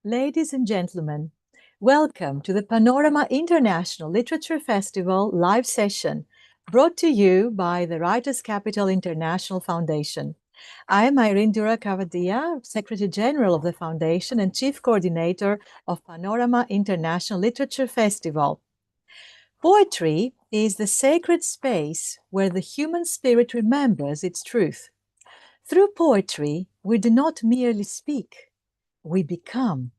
Ladies and gentlemen, welcome to the Panorama International Literature Festival live session, brought to you by the Writers' Capital International Foundation. I am Irene Doura Kavadia, Secretary General of the Foundation and Chief Coordinator of Panorama International Literature Festival. Poetry is the sacred space where the human spirit remembers its truth. Through poetry, we do not merely speak, we become.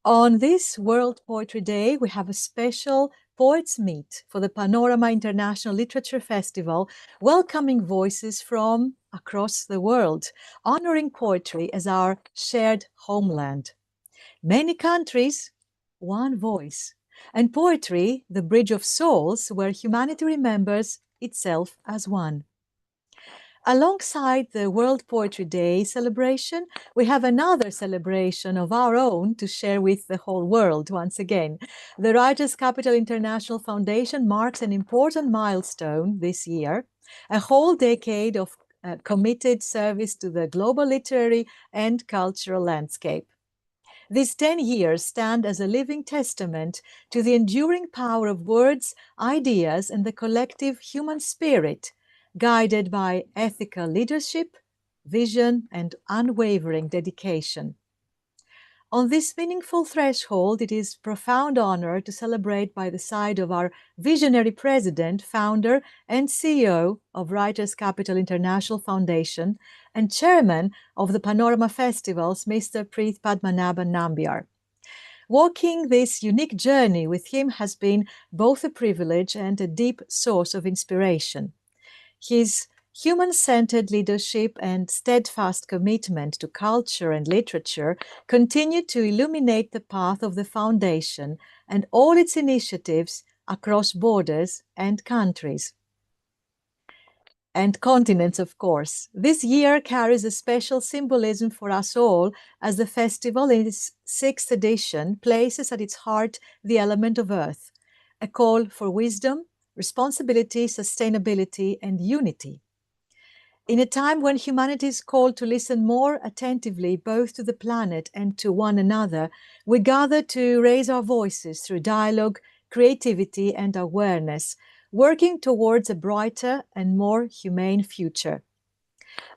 On this World Poetry Day, we have a special Poets Meet for the Panorama International Literature Festival, welcoming voices from across the world, honoring poetry as our shared homeland. Many countries, one voice, and poetry, the bridge of souls, where humanity remembers itself as one. Alongside the World Poetry Day celebration, we have another celebration of our own to share with the whole world once again. The Writers' Capital International Foundation marks an important milestone this year, a whole decade of committed service to the global literary and cultural landscape. These 10 years stand as a living testament to the enduring power of words, ideas, and the collective human spirit, guided by ethical leadership, vision, and unwavering dedication. On this meaningful threshold, it is a profound honor to celebrate by the side of our visionary president, founder, and CEO of Writers' Capital International Foundation and chairman of the Panorama Festivals, Mr. Preet Padmanabhan Nambiar. Walking this unique journey with him has been both a privilege and a deep source of inspiration. His human-centered leadership and steadfast commitment to culture and literature continue to illuminate the path of the Foundation and all its initiatives across borders and countries. And continents, of course. This year carries a special symbolism for us all, as the festival in its 6th edition places at its heart the element of earth, a call for wisdom, responsibility, sustainability, and unity. In a time when humanity is called to listen more attentively both to the planet and to one another, we gather to raise our voices through dialogue, creativity, and awareness, working towards a brighter and more humane future.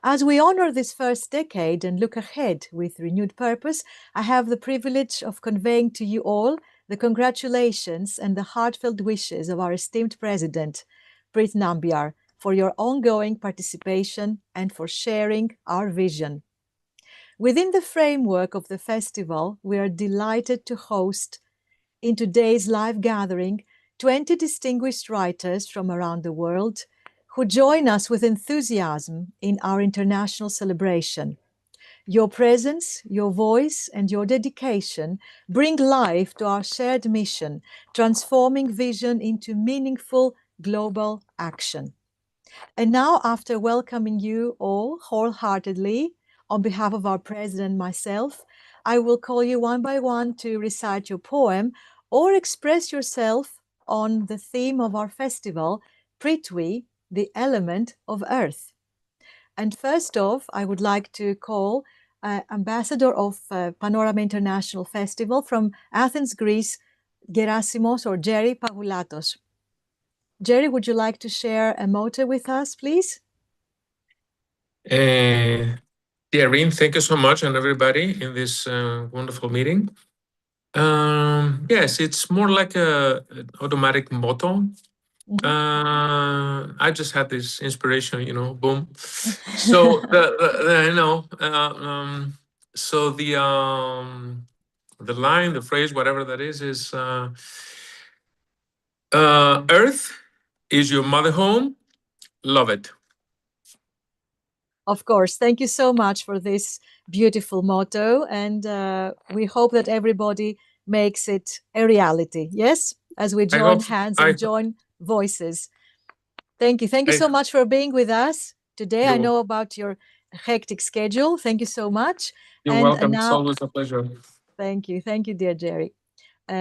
As we honor this first decade and look ahead with renewed purpose, I have the privilege of conveying to you all the congratulations and the heartfelt wishes of our esteemed President, Preet Nambiar, for your ongoing participation and for sharing our vision. Within the framework of the festival, we are delighted to host in today's live gathering 20 distinguished writers from around the world who join us with enthusiasm in our international celebration. Your presence, your voice, and your dedication bring life to our shared mission, transforming vision into meaningful global action. And now, after welcoming you all wholeheartedly, on behalf of our president and myself, I will call you one by one to recite your poem or express yourself on the theme of our festival, Prithvi, the element of earth. And first off, I would like to call Ambassador of Panorama International Festival from Athens, Greece, Gerasimos or Jerry Pavoulatos. Jerry, would you like to share a motto with us, please? Dear Irene, thank you so much, and everybody in this wonderful meeting. Yes, it's more like an automatic motto. I just had this inspiration, boom. So the line, the phrase, whatever that is Earth is your mother home. Love it. Of course. Thank you so much for this beautiful motto. And we hope that everybody makes it a reality. Yes? As we join hands and join voices. Thank you. Thank you so much for being with us today. I know about your hectic schedule. Thank you so much. You're welcome. It's always a pleasure. Thank you. Thank you, dear Jerry.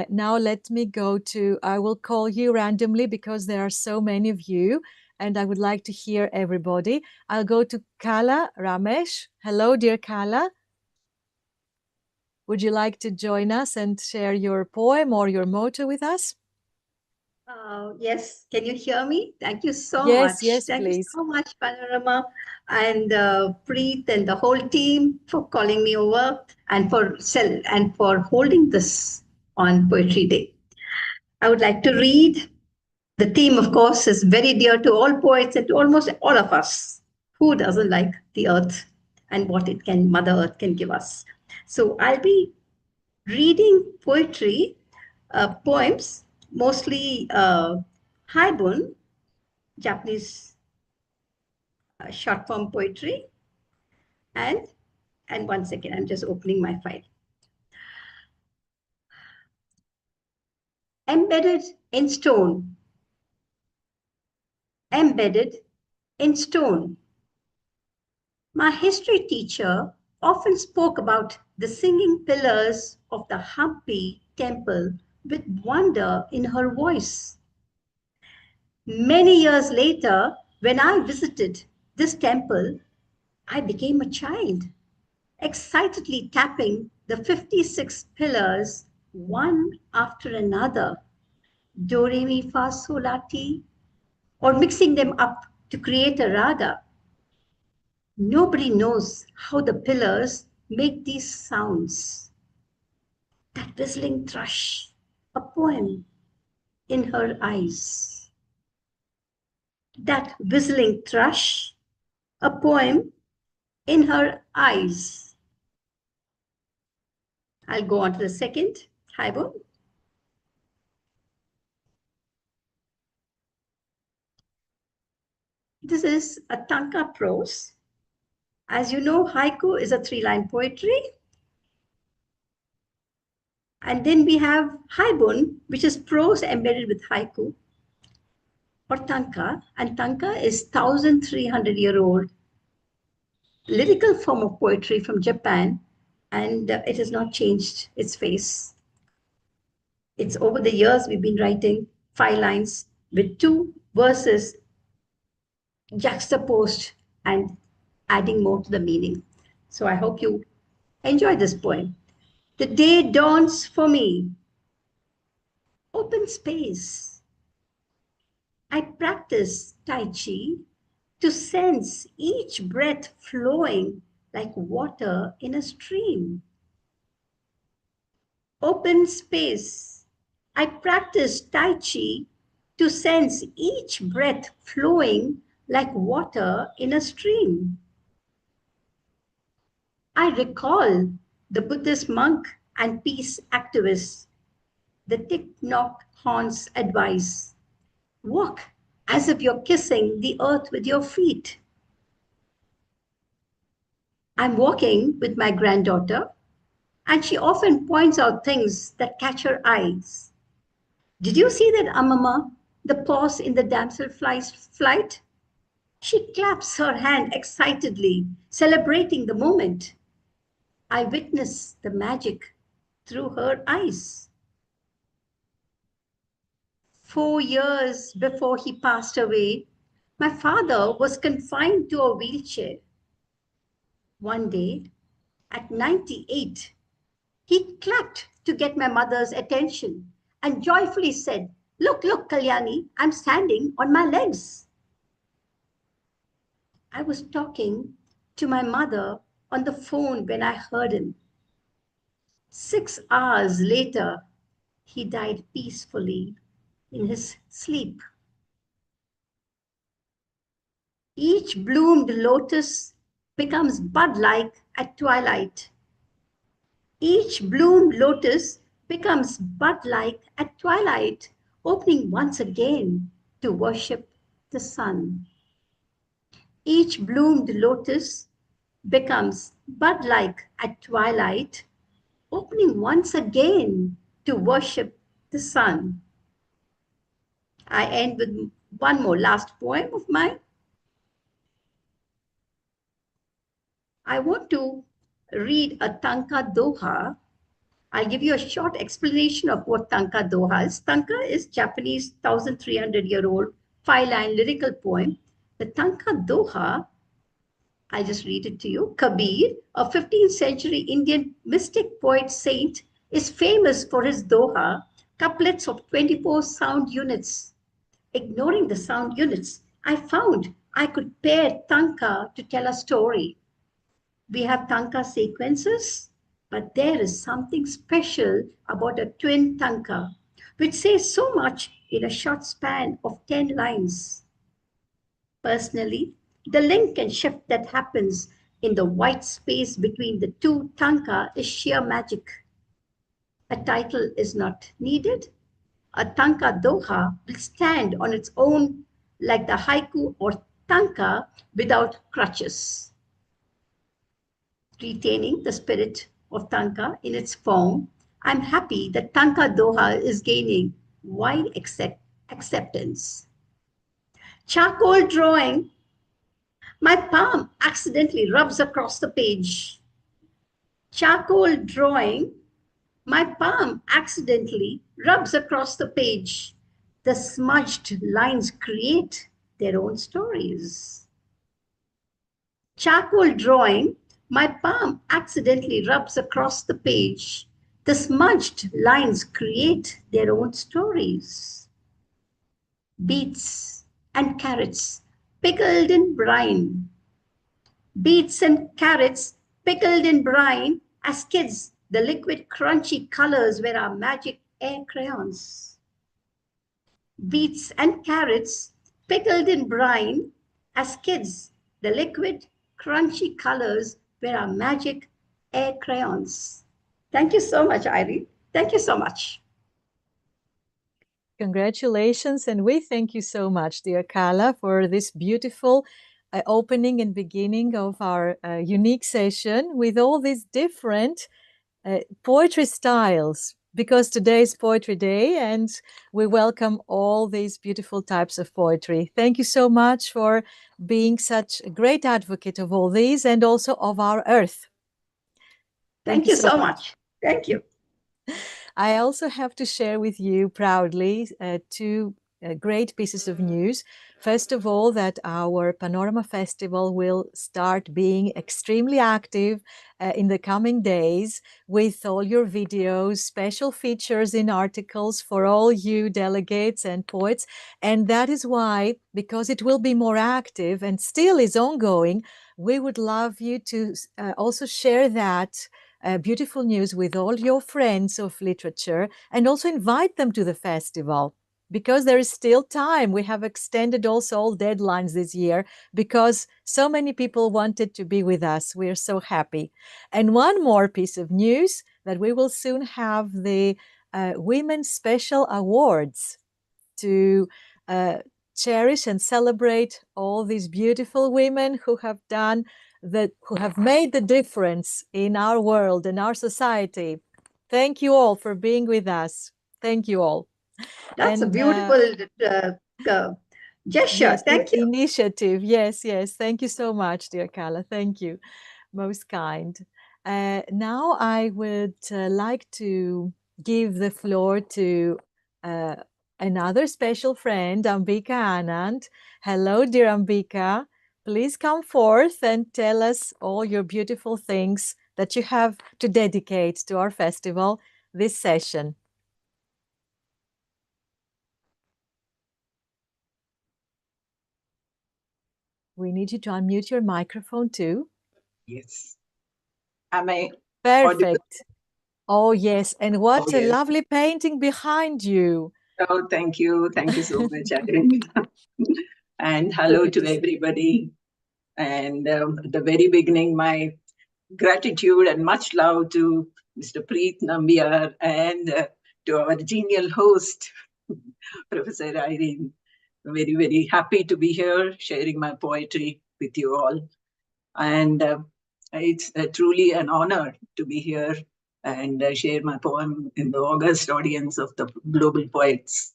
Now let me go to, I will call you randomly because there are so many of you and I would like to hear everybody. I'll go to Kala Ramesh. Hello, dear Kala. Would you like to join us and share your poem or your motto with us? Yes, can you hear me? Thank you so Yes, much. yes, Thank you please. so much, Panorama and Preet and the whole team for calling me over and for holding this on Poetry Day. I would like to read. The theme, of course, is very dear to all poets and to almost all of us. Who doesn't like the earth and what Mother Earth can give us? So I'll be reading poetry, poems, mostly Haibun, Japanese short form poetry, and and one second, I'm just opening my file. Embedded in stone, embedded in stone. My history teacher often spoke about the singing pillars of the Hampi temple with wonder in her voice. Many years later, when I visited this temple, I became a child, excitedly tapping the 56 pillars one after another, do re mi fa sol la ti, or mixing them up to create a raga. Nobody knows how the pillars make these sounds. That whistling thrush, a poem in her eyes. That whistling thrush, a poem in her eyes. I'll go on to the second. Haibo. This is a tanka prose. As you know, haiku is a 3-line poetry. And then we have haibun, which is prose embedded with haiku, or tanka. And tanka is 1,300-year-old lyrical form of poetry from Japan, and it has not changed its face. It's over the years we've been writing 5 lines with 2 verses juxtaposed and adding more to the meaning. So I hope you enjoy this poem. The day dawns for me. Open space. I practice Tai Chi to sense each breath flowing like water in a stream. Open space. I practice Tai Chi to sense each breath flowing like water in a stream. I recall the Buddhist monk and peace activist, the Thich Nhat Hanh's advice. Walk as if you're kissing the earth with your feet. I'm walking with my granddaughter, and she often points out things that catch her eyes. Did you see that, Amama? The pause in the damselfly's flight? She claps her hand excitedly, celebrating the moment. I witness the magic through her eyes. 4 years before he passed away, my father was confined to a wheelchair. One day, at 98, he clapped to get my mother's attention and joyfully said, "Look, look, Kalyani, I'm standing on my legs." I was talking to my mother on the phone when I heard him. 6 hours later, he died peacefully in his sleep. Each bloomed lotus becomes bud-like at twilight. Each bloomed lotus becomes bud-like at twilight, opening once again to worship the sun. Each bloomed lotus becomes bud-like at twilight, opening once again to worship the sun. I end with one more last poem of mine. I want to read a Tanka Doha. I'll give you a short explanation of what Tanka Doha is. Tanka is Japanese 1,300-year-old 5-line lyrical poem. The Tanka Doha I just read it to you. Kabir, a 15th century Indian mystic poet saint, is famous for his doha, couplets of 24 sound units. Ignoring the sound units, I found I could pair tanka to tell a story. We have tanka sequences, but there is something special about a twin tanka, which says so much in a short span of 10 lines. Personally, the link and shift that happens in the white space between the two tanka is sheer magic. A title is not needed. A tanka doha will stand on its own like the haiku or tanka without crutches. Retaining the spirit of tanka in its form, I'm happy that tanka doha is gaining wide acceptance. Charcoal drawing, my palm accidentally rubs across the page. Charcoal drawing, my palm accidentally rubs across the page. The smudged lines create their own stories. Charcoal drawing, my palm accidentally rubs across the page. The smudged lines create their own stories. Beets and carrots pickled in brine. Beets and carrots pickled in brine. As kids, the liquid crunchy colors were our magic air crayons. Beets and carrots pickled in brine. As kids, the liquid crunchy colors were our magic air crayons. Thank you so much, Irene. Thank you so much. Congratulations, and we thank you so much, dear Kala, for this beautiful opening and beginning of our unique session with all these different poetry styles, because today is Poetry Day and we welcome all these beautiful types of poetry. Thank you so much for being such a great advocate of all these and also of our earth. Thank you so much. Thank you. I also have to share with you proudly two great pieces of news. First of all, that our Panorama Festival will start being extremely active in the coming days with all your videos, special features in articles for all you delegates and poets. And that is why, because it will be more active and still is ongoing, we would love you to also share that beautiful news with all your friends of literature and also invite them to the festival, because there is still time. We have extended also all deadlines this year because so many people wanted to be with us. We are so happy. And one more piece of news, that we will soon have the Women's Special Awards to cherish and celebrate all these beautiful women who have made the difference in our world and our society. Thank you all for being with us. Thank you all. That's a beautiful gesture. Yes, Thank you. initiative. Yes, yes. Thank you so much, dear Kala. Thank you. Most kind. Now I would like to give the floor to another special friend, Ambika Anand. Hello, dear Ambika. Please come forth and tell us all your beautiful things that you have to dedicate to our festival this session. We need you to unmute your microphone too. Yes. Am I Perfect. audible? Oh, yes. And what a yes. lovely painting behind you. Oh, thank you. Thank you so much, Irene. And hello to everybody. And at the very beginning, my gratitude and much love to Mr. Preet Nambiar and to our genial host, Professor Irene. I'm very, very happy to be here sharing my poetry with you all. And it's truly an honor to be here and share my poem in the august audience of the global poets.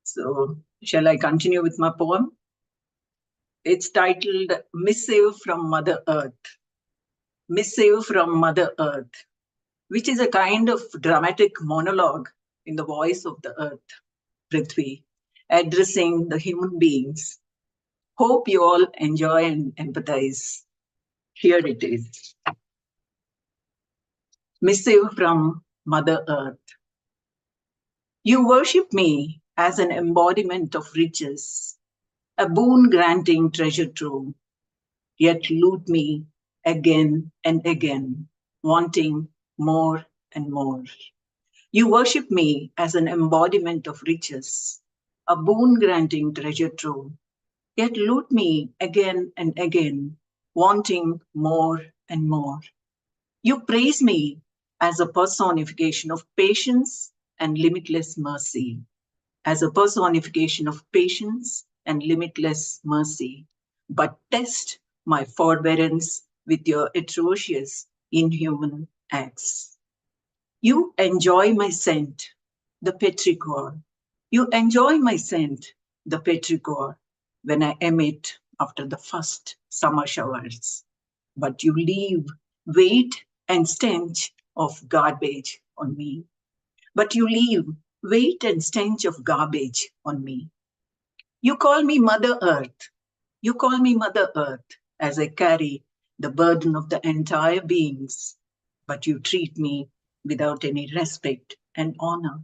So, shall I continue with my poem? It's titled Missive from Mother Earth. Missive from Mother Earth, which is a kind of dramatic monologue in the voice of the earth, Prithvi, addressing the human beings. Hope you all enjoy and empathize. Here it is. Missive from Mother Earth. You worship me as an embodiment of riches, a boon-granting treasure trove, yet loot me again and again, wanting more and more. You worship me as an embodiment of riches, a boon-granting treasure trove, yet loot me again and again, wanting more and more. You praise me as a personification of patience and limitless mercy, as a personification of patience and limitless mercy, but test my forbearance with your atrocious, inhuman acts. You enjoy my scent, the petrichor. You enjoy my scent, the petrichor, when I emit after the first summer showers. But you leave weight and stench of garbage on me. But you leave weight and stench of garbage on me. You call me Mother Earth. You call me Mother Earth as I carry the burden of the entire beings. But you treat me without any respect and honor.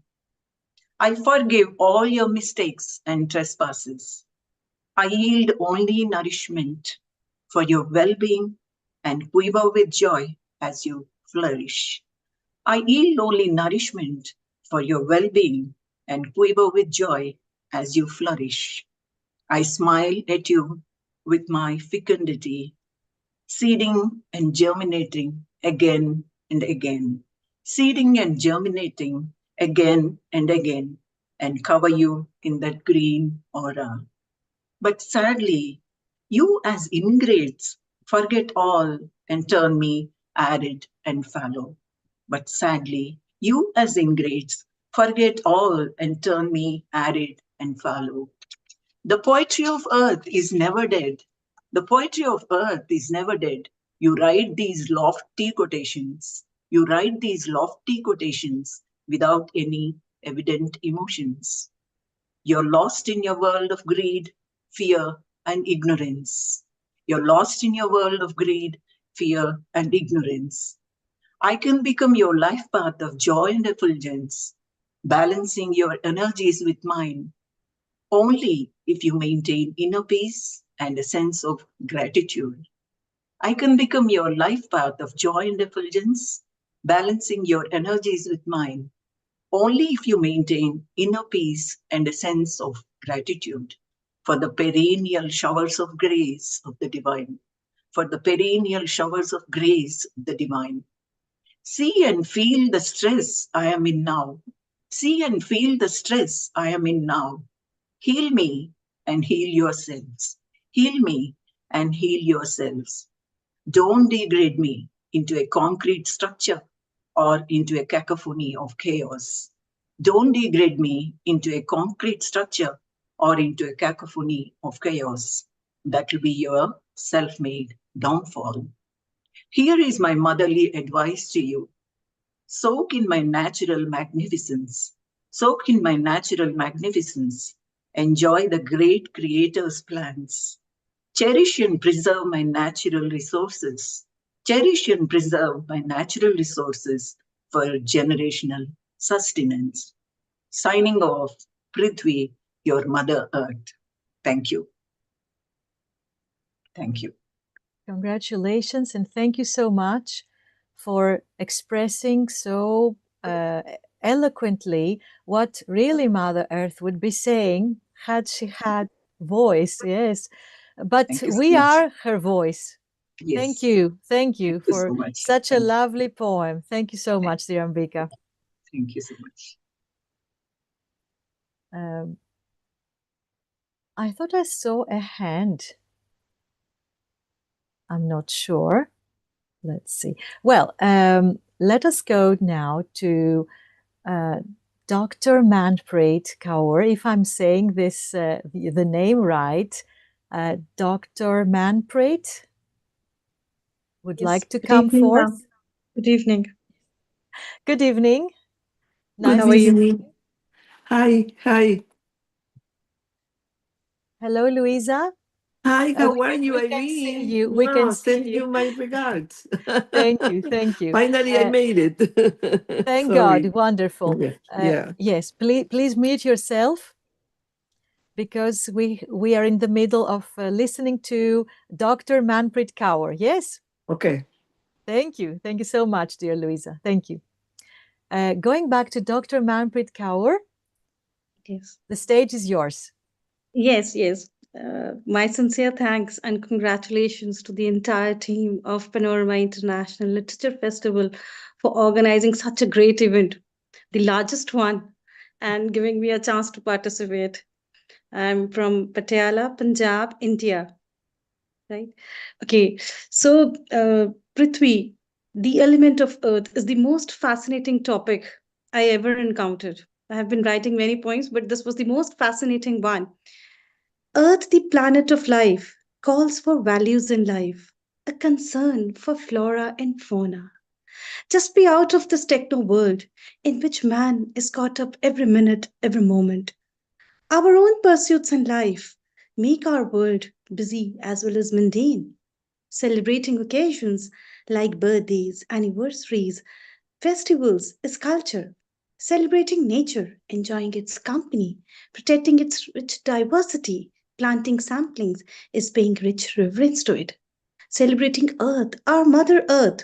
I forgive all your mistakes and trespasses. I yield only nourishment for your well-being and quiver with joy as you flourish. I yield only nourishment for your well-being and quiver with joy as you flourish. I smile at you with my fecundity, seeding and germinating again and again, seeding and germinating again and cover you in that green aura. But sadly, you as ingrates forget all and turn me arid and fallow. But sadly, you as ingrates forget all and turn me arid and fallow. The poetry of earth is never dead. The poetry of earth is never dead. You write these lofty quotations. You write these lofty quotations without any evident emotions. You're lost in your world of greed, fear, and ignorance. You're lost in your world of greed, fear, and ignorance. I can become your life path of joy and effulgence, balancing your energies with mine, only if you maintain inner peace and a sense of gratitude. I can become your life path of joy and effulgence, balancing your energies with mine, only if you maintain inner peace and a sense of gratitude for the perennial showers of grace of the divine, for the perennial showers of grace of the divine. See and feel the stress I am in now. See and feel the stress I am in now. Heal me and heal yourselves. Heal me and heal yourselves. Don't degrade me into a concrete structure or into a cacophony of chaos. Don't degrade me into a concrete structure or into a cacophony of chaos. That will be your self-made downfall. Here is my motherly advice to you. Soak in my natural magnificence. Soak in my natural magnificence. Enjoy the great Creator's plans. Cherish and preserve my natural resources. Cherish and preserve my natural resources for generational sustenance. Signing off, Prithvi, your Mother Earth. Thank you. Thank you. Congratulations, and thank you so much for expressing so eloquently what really Mother Earth would be saying had she had voice. Yes, but we are her voice. Yes. Thank you. Thank you for so much. such a lovely poem. Thank you so much, dear Ambika. Thank you so much. I thought I saw a hand. I'm not sure. Let's see. Well, let us go now to Dr. Manpreet Kaur, if I'm saying this the name right. Dr. Manpreet would like to come forth. Good evening. Good evening. Nice How are you? Hi. Hello, Louisa. Hi, how are you, We can see Irene? you. We can Wow, see send you. you my regards. Thank you. Thank you. Finally, I made it. Thank Sorry. God. Wonderful. Yeah. Yes, please mute yourself, because we are in the middle of listening to Dr. Manpreet Kaur. Yes? Okay. Thank you. Thank you so much, dear Louisa. Thank you. Going back to Dr. Manpreet Kaur, Yes. the stage is yours. Yes, yes. My sincere thanks and congratulations to the entire team of Panorama International Literature Festival for organizing such a great event, the largest one, and giving me a chance to participate. I'm from Patiala, Punjab, India. Right? Okay. So, Prithvi, the element of Earth, is the most fascinating topic I ever encountered. I have been writing many poems, but this was the most fascinating one. Earth, the planet of life, calls for values in life, a concern for flora and fauna. Just be out of this techno world in which man is caught up every minute, every moment. Our own pursuits in life make our world busy as well as mundane. Celebrating occasions like birthdays, anniversaries, festivals is culture. Celebrating nature, enjoying its company, protecting its rich diversity, planting samplings is paying rich reverence to it. Celebrating Earth, our Mother Earth,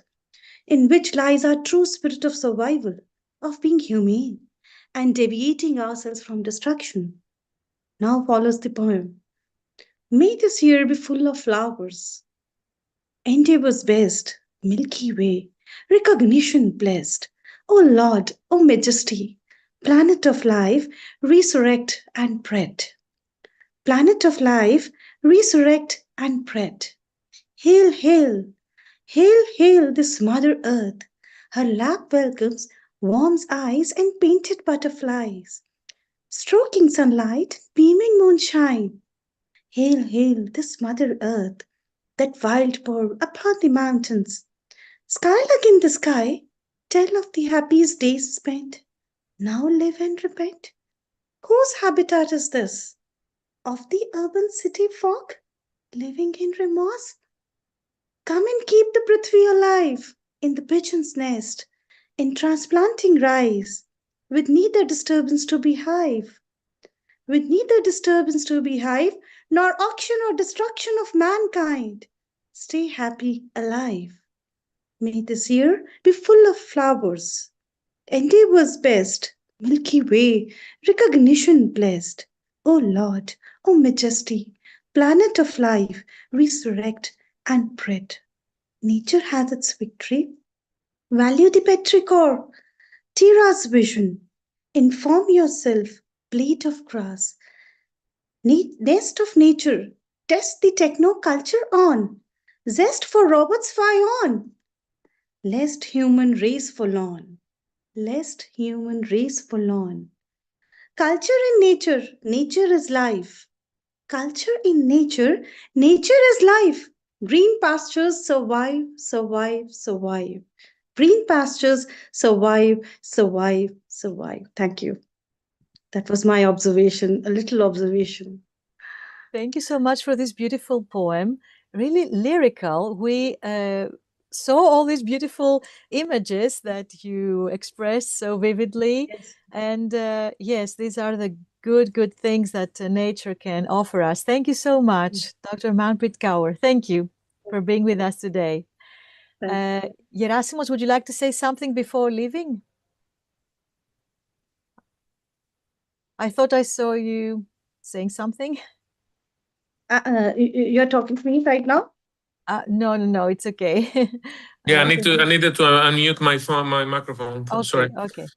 in which lies our true spirit of survival, of being humane, and deviating ourselves from destruction. Now follows the poem. May this year be full of flowers, endeavor's best, Milky Way, recognition blessed. O Lord, O Majesty, planet of life, resurrect and pret. Planet of life, resurrect and pret. Hail, hail, hail, hail this Mother Earth. Her lap welcomes, warms eyes and painted butterflies. Stroking sunlight, beaming moonshine. Hail, hail this Mother Earth, that wild pour upon the mountains. Skylark in the sky, tell of the happiest days spent. Now live and repent. Whose habitat is this? Of the urban city folk, living in remorse? Come and keep the Prithvi alive in the pigeon's nest, in transplanting rice, with neither disturbance to be hive, with neither disturbance to be hive, nor auction or destruction of mankind. Stay happy alive. May this year be full of flowers. Endeavor's best, Milky Way, recognition blessed. O Lord, O Majesty, planet of life, resurrect and pret. Nature has its victory. Value the petrichor, Tira's vision. Inform yourself, blade of grass. Nest of nature, test the techno culture on. Zest for robots fly on. Lest human race forlorn. Lest human race forlorn. Culture in nature, nature is life. Culture in nature, nature is life. Green pastures survive, survive, survive. Green pastures survive, survive, survive. Thank you. That was my observation, a little observation. Thank you so much for this beautiful poem. Really lyrical. We saw all these beautiful images that you expressed so vividly. Yes. And yes, these are the good things that nature can offer us. Thank you so much, Dr. Manpreet Kaur. Thank you for being with us today. Gerasimos, would you like to say something before leaving? I thought I saw you saying something. You're talking to me right now? No, it's okay. Yeah, I needed to unmute my phone, my microphone. Okay, Sorry. okay.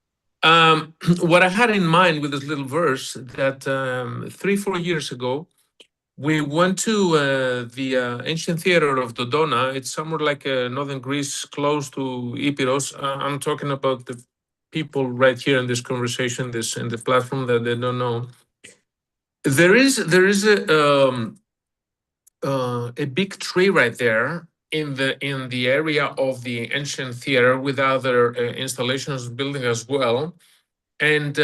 What I had in mind with this little verse that 3-4 years ago, we went to the ancient theater of Dodona. It's somewhere like northern Greece, close to Epirus. I'm talking about the people right here in this conversation, this in the platform that they don't know. There is a big tree right there in the area of the ancient theater with other installations building as well, and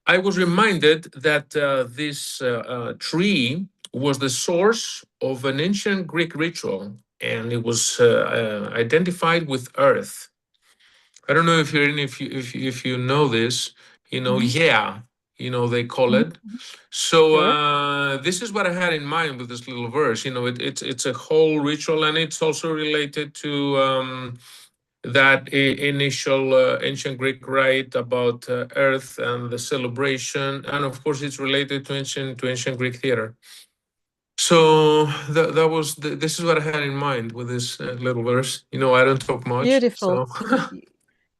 I was reminded that this tree was the source of an ancient Greek ritual, and it was identified with earth. I don't know if you're in, if you know this, yeah, they call it. So this is what I had in mind with this little verse. It's a whole ritual, and it's also related to that initial ancient Greek rite about earth and the celebration, and of course it's related to ancient Greek theater. So that was this is what I had in mind with this little verse. I don't talk much. Beautiful. So.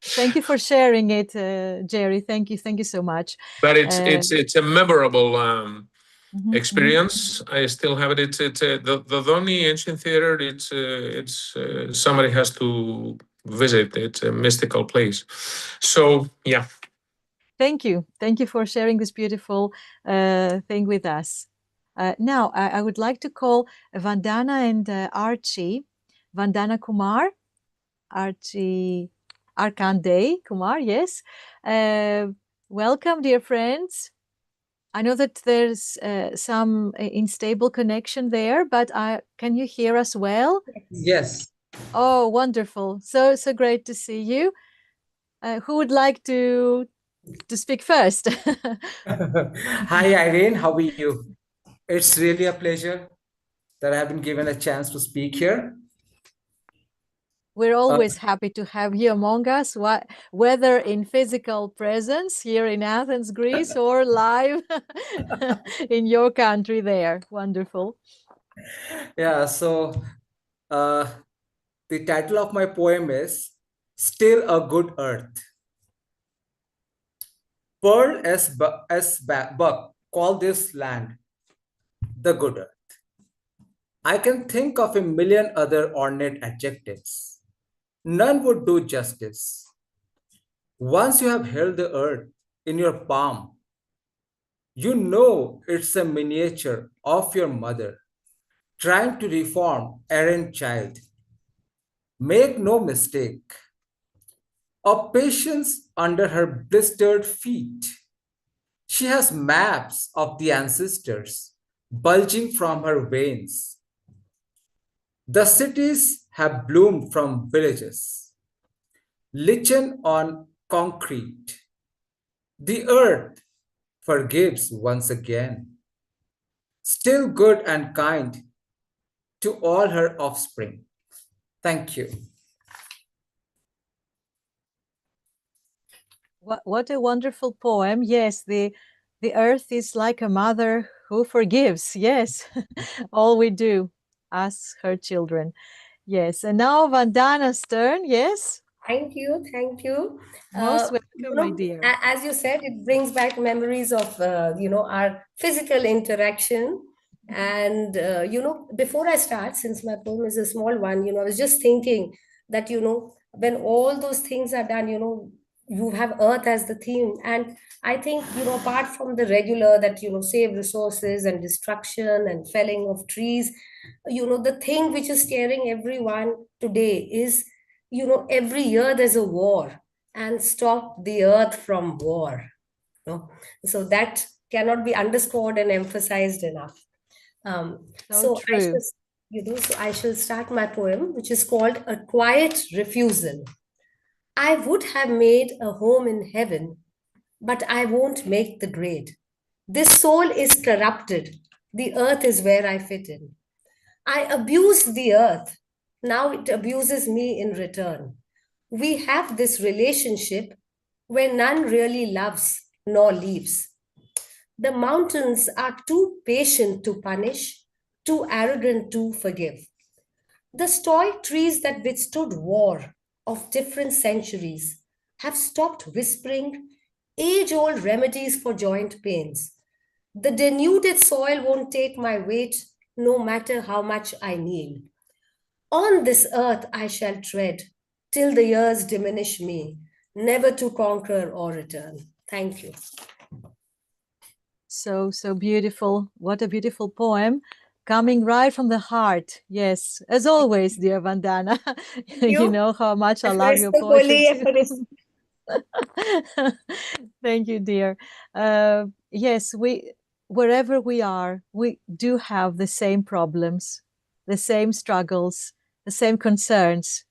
Thank you for sharing it, Jerry. Thank you so much. But it's a memorable experience. I still have it. It's the only ancient theater. It's somebody has to visit. It's a mystical place. So yeah. Thank you for sharing this beautiful thing with us. Now I would like to call Vandana and Archie, Vandana Kumar, Archie Arkande Kumar. Yes, welcome, dear friends. I know that there's some unstable connection there, but can you hear us well? Yes. Oh, wonderful! So great to see you. Who would like to speak first? Hi, Irene. How are you? It's really a pleasure that I've been given a chance to speak here. We're always happy to have you among us, whether in physical presence here in Athens, Greece, or live in your country there. Wonderful. Yeah, so the title of my poem is Still a Good Earth. Pearl S. Buck called this land the good earth. I can think of a million other ornate adjectives. None would do justice. Once you have held the earth in your palm, you know it's a miniature of your mother trying to reform errant child. Make no mistake, of patience under her blistered feet. She has maps of the ancestors bulging from her veins. The cities have bloomed from villages, lichen on concrete. The earth forgives once again, still good and kind to all her offspring. Thank you. What a wonderful poem. Yes, the earth is like a mother who forgives. Yes, all we do, us, her children. Yes, and now Vandana's turn. Yes. Thank you. Thank you. Most welcome, my dear. As you said, it brings back memories of, our physical interaction. And, before I start, since my poem is a small one, I was just thinking that, when all those things are done, you have earth as the theme. And I think, apart from the regular that, save resources and destruction and felling of trees, the thing which is scaring everyone today is, every year there's a war, and stop the earth from war. So that cannot be underscored and emphasized enough. So true. I shall start my poem, which is called A Quiet Refusal. I would have made a home in heaven, but I won't make the grade. This soul is corrupted. The earth is where I fit in. I abused the earth. Now it abuses me in return. We have this relationship where none really loves nor leaves. The mountains are too patient to punish, too arrogant to forgive. The stoic trees that withstood war of different centuries have stopped whispering age-old remedies for joint pains. The denuded soil won't take my weight no matter how much I kneel. On this earth I shall tread till the years diminish me, never to conquer or return. Thank you. So beautiful. What a beautiful poem. Coming right from the heart. Yes, as always, dear Vandana. You know how much I love your poetry too. Thank you, dear. Yes, wherever we are, we do have the same problems, the same struggles, the same concerns.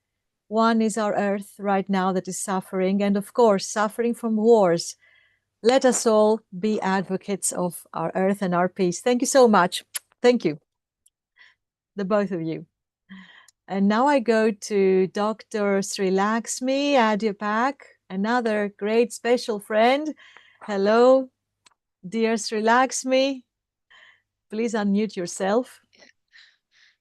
One is our earth right now that is suffering, and of course, suffering from wars. Let us all be advocates of our earth and our peace. Thank you so much. Thank you, the both of you. And now I go to Dr. Srilaxmi Adyapak, another great special friend. Hello, dear Srilaxmi. Please unmute yourself.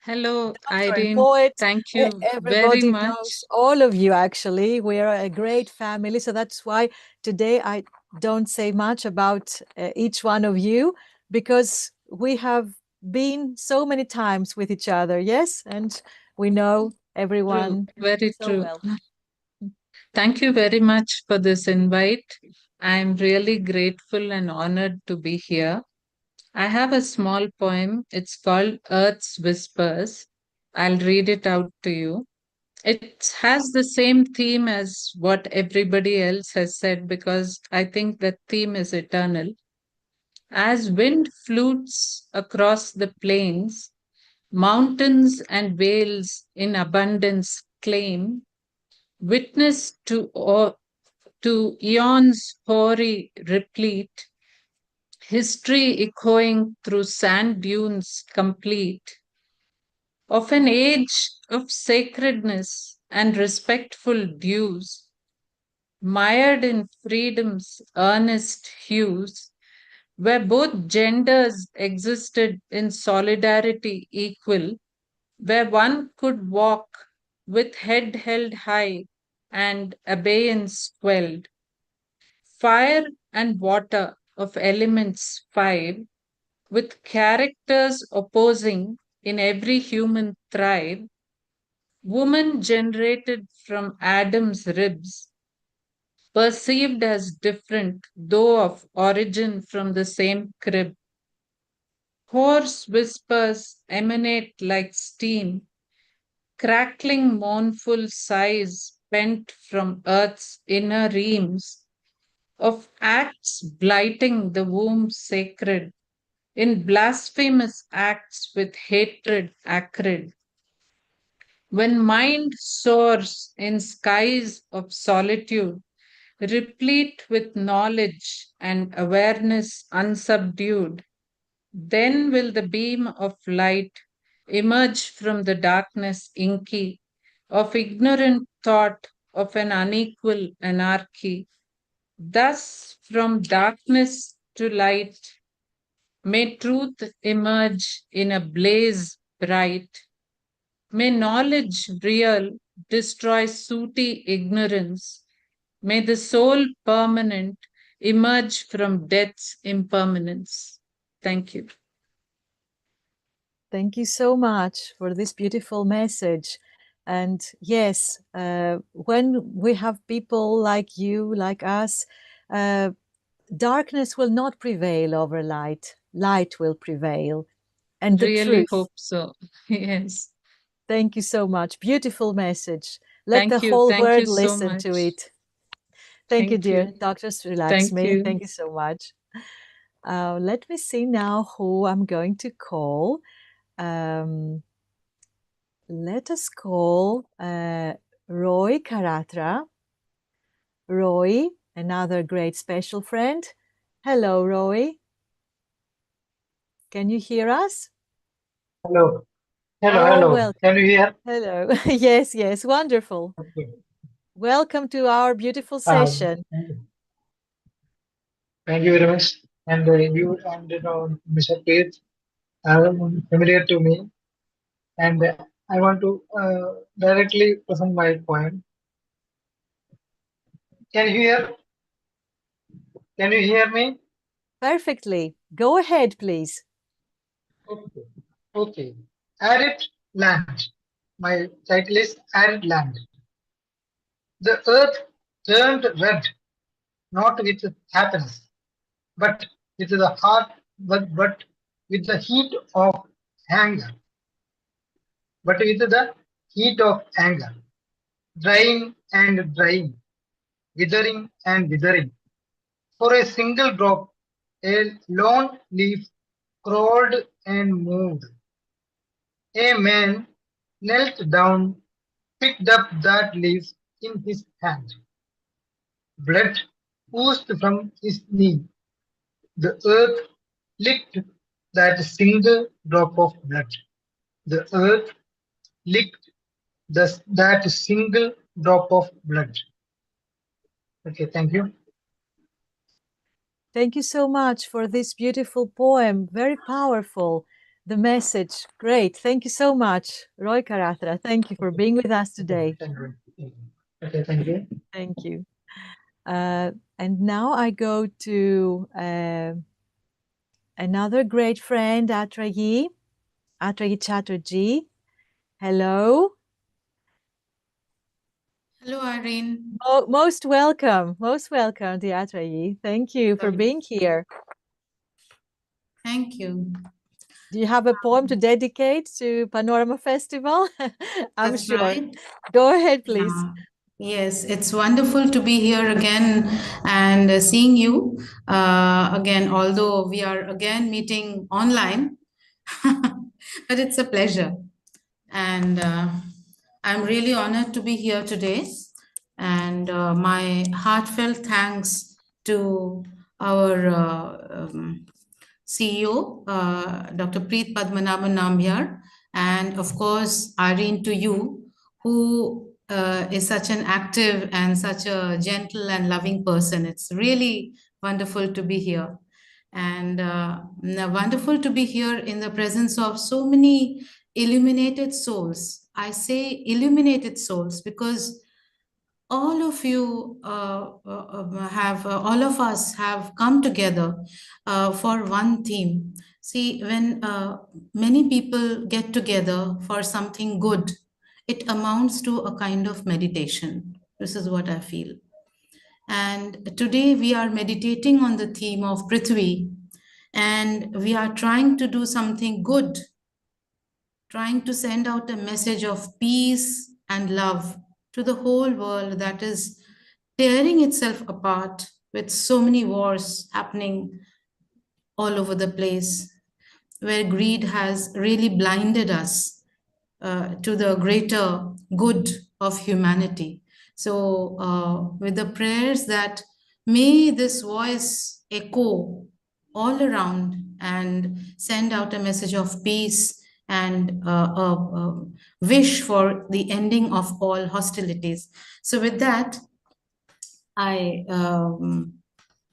Hello, Doctor and Irene. poet. Thank you very Everybody much. knows all of you, actually. We are a great family. So that's why today I don't say much about each one of you, because we have been so many times with each other, yes? And we know everyone Very so true. well. Thank you very much for this invite. I'm really grateful and honored to be here. I have a small poem. It's called Earth's Whispers. I'll read it out to you. It has the same theme as what everybody else has said because I think that theme is eternal. As wind flutes across the plains, mountains and vales in abundance claim witness to eons hoary replete, history echoing through sand dunes complete, of an age of sacredness and respectful dues, mired in freedom's earnest hues, where both genders existed in solidarity equal, where one could walk with head held high and abeyance quelled. Fire and water of elements five, with characters opposing in every human tribe, woman generated from Adam's ribs, perceived as different, though of origin from the same crib. Hoarse whispers emanate like steam, crackling mournful sighs pent from earth's inner reams, of acts blighting the womb sacred, in blasphemous acts with hatred acrid. When mind soars in skies of solitude, replete with knowledge and awareness unsubdued, then will the beam of light emerge from the darkness inky of ignorant thought of an unequal anarchy. Thus, from darkness to light, may truth emerge in a blaze bright. May knowledge real destroy sooty ignorance. May the soul permanent emerge from death's impermanence. Thank you. Thank you so much for this beautiful message. And yes, when we have people like you, like us, darkness will not prevail over light. Light will prevail. And the Really truth. hope so. Yes. Thank you so much. Beautiful message. Let the Thank you. whole Thank world you so listen much. to it. Thank you, Thank dear you. Dr. Thank Srilaxmi. you. Thank you so much. Let me see now who I'm going to call. Let us call Roy Karatra. Roy, another great special friend. Hello, Roy. Can you hear us? Hello. Hello, Oh, hello. welcome. Can you hear? Hello. Yes, yes. Wonderful. Okay. Welcome to our beautiful session. Thank you very much. And you and Mr. Page are familiar to me. And I want to directly present my point. Can you hear? Can you hear me? Perfectly. Go ahead, please. Okay. Okay. Arid land. My title is Arid Land. The earth turned red, not with happiness, but with the heart, but with the heat of anger. But with the heat of anger, drying and drying, withering and withering. For a single drop, a lone leaf crawled and moved. A man knelt down, picked up that leaf in his hand. Blood oozed from his knee. The earth licked that single drop of blood. The earth licked that single drop of blood. Okay, thank you. Thank you so much for this beautiful poem. Very powerful. The message, great. Thank you so much, Roy Karatra. Thank you for being with us today. Thank you. Okay, thank you. Thank you. And now I go to another great friend, Atrayi Chatterjee. Hello. Hello, Irene. Most welcome, dear Atrayi. Thank you for being here. Thank you. Do you have a poem to dedicate to Panorama Festival? I'm That's sure. right. Go ahead, please. Yes, it's wonderful to be here again and seeing you again, although we are again meeting online, but it's a pleasure. And I'm really honored to be here today. And my heartfelt thanks to our CEO, Dr. Preet Padmanabhan Nambiar, and of course, Irene, to you, who is such an active and such a gentle and loving person. It's really wonderful to be here. And wonderful to be here in the presence of so many illuminated souls. I say illuminated souls because all of you all of us have come together for one theme. See, when many people get together for something good, it amounts to a kind of meditation. This is what I feel. And today we are meditating on the theme of Prithvi, and we are trying to do something good, trying to send out a message of peace and love to the whole world that is tearing itself apart with so many wars happening all over the place, where greed has really blinded us to the greater good of humanity. So, with the prayers that may this voice echo all around and send out a message of peace and a wish for the ending of all hostilities. So, with that, I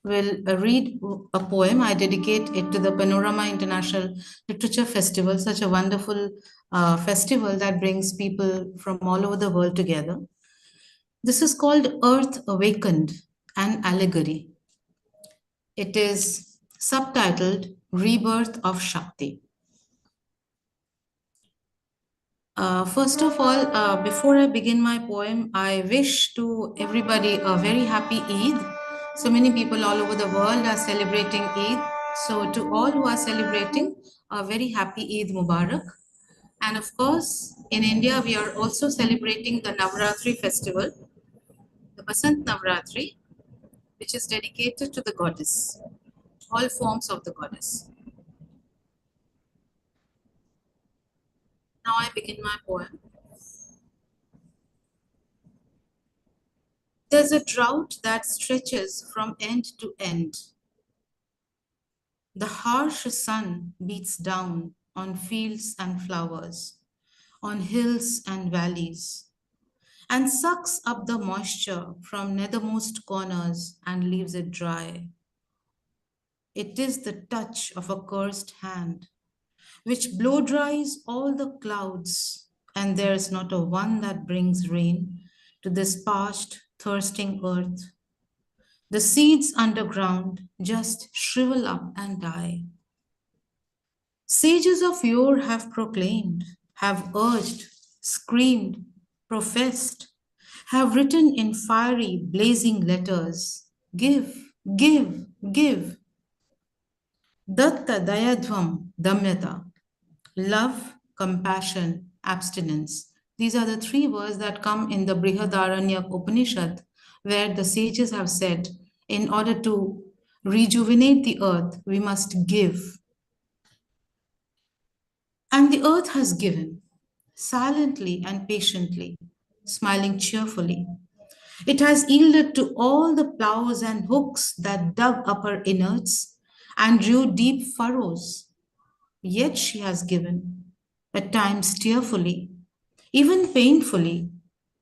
will read a poem. I dedicate it to the Panorama International Literature Festival, such a wonderful festival that brings people from all over the world together. This is called Earth Awakened, an Allegory. It is subtitled Rebirth of Shakti. First of all, before I begin my poem, I wish to everybody a very happy Eid. So many people all over the world are celebrating Eid. So to all who are celebrating, a very happy Eid Mubarak. And of course, in India, we are also celebrating the Navratri festival, the Basant Navratri, which is dedicated to the goddess, all forms of the goddess. Now I begin my poem. There's a drought that stretches from end to end. The harsh sun beats down on fields and flowers, on hills and valleys, and sucks up the moisture from nethermost corners and leaves it dry. It is the touch of a cursed hand, which blow dries all the clouds, and there's not a one that brings rain to this parched, thirsting earth. The seeds underground just shrivel up and die. Sages of yore have proclaimed, have urged, screamed, professed, have written in fiery, blazing letters, give, give, give. Datta Dayadhvam Damyata, love, compassion, abstinence. These are the three words that come in the Brihadaranyaka Upanishad, where the sages have said, in order to rejuvenate the earth, we must give. And the earth has given, silently and patiently, smiling cheerfully. It has yielded to all the plows and hooks that dug up her innards and drew deep furrows. Yet she has given, at times tearfully, even painfully,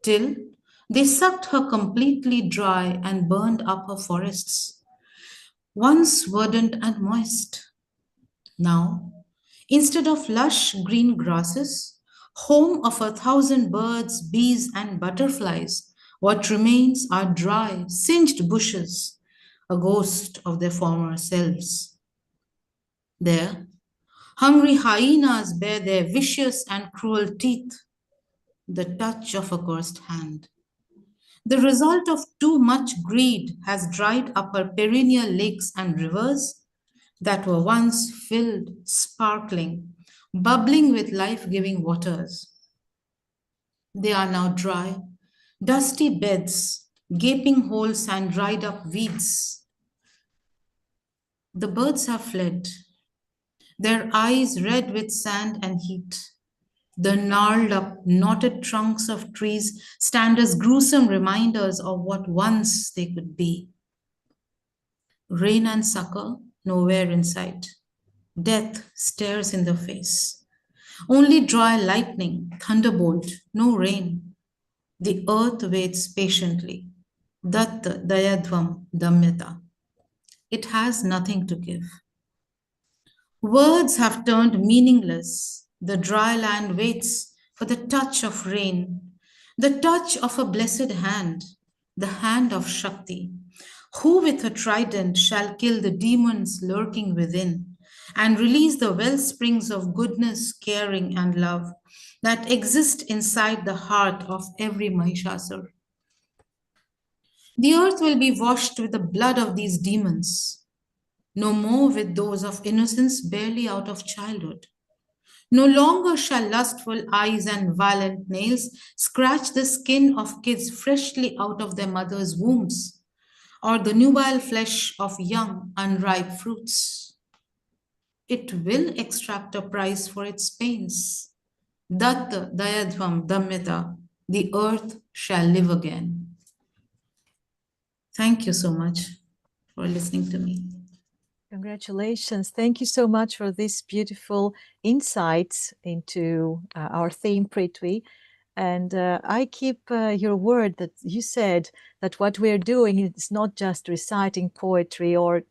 till they sucked her completely dry and burned up her forests, once verdant and moist. Now, instead of lush green grasses, home of 1,000 birds, bees, and butterflies, what remains are dry, singed bushes, a ghost of their former selves. There, hungry hyenas bare their vicious and cruel teeth, the touch of a cursed hand. The result of too much greed has dried up her perennial lakes and rivers that were once filled, sparkling, bubbling with life giving waters. They are now dry, dusty beds, gaping holes, and dried up weeds. The birds have fled, their eyes red with sand and heat. The gnarled up, knotted trunks of trees stand as gruesome reminders of what once they could be. Rain and succor, nowhere in sight. Death stares in the face. Only dry lightning, thunderbolt, no rain. The earth waits patiently. Datta dayadvam damyata. It has nothing to give. Words have turned meaningless. The dry land waits for the touch of rain, the touch of a blessed hand, the hand of Shakti, who with a trident shall kill the demons lurking within and release the well springs of goodness, caring, and love that exist inside the heart of every Mahishasur. The earth will be washed with the blood of these demons, no more with those of innocence barely out of childhood. No longer shall lustful eyes and violent nails scratch the skin of kids freshly out of their mother's wombs, or the nubile flesh of young, unripe fruits. It will extract a price for its pains. Datta dayadvam damyata, the earth shall live again. Thank you so much for listening to me. Congratulations. Thank you so much for these beautiful insights into our theme, Prithvi. And I keep your word that you said that what we're doing is not just reciting poetry or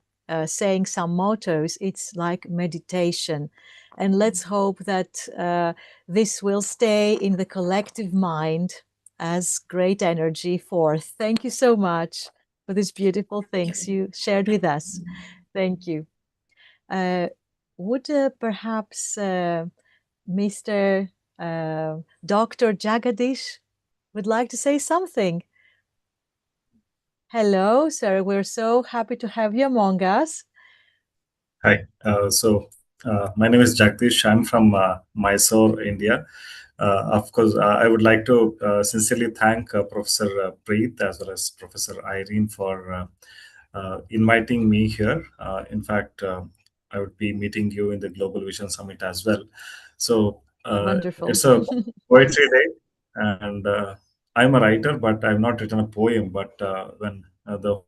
saying some mottos, it's like meditation. And let's hope that this will stay in the collective mind as great energy forth. Thank you so much for these beautiful things you shared with us. Thank you. Would perhaps Mr. Dr. Jagadish would like to say something? Hello, sir. We're so happy to have you among us. Hi. My name is Jagdish. I'm from Mysore, India. Of course, I would like to sincerely thank Professor Preet as well as Professor Irene for inviting me here. In fact, I would be meeting you in the Global Vision Summit as well. So Wonderful. it's a poetry day, and I'm a writer, but I've not written a poem. But when the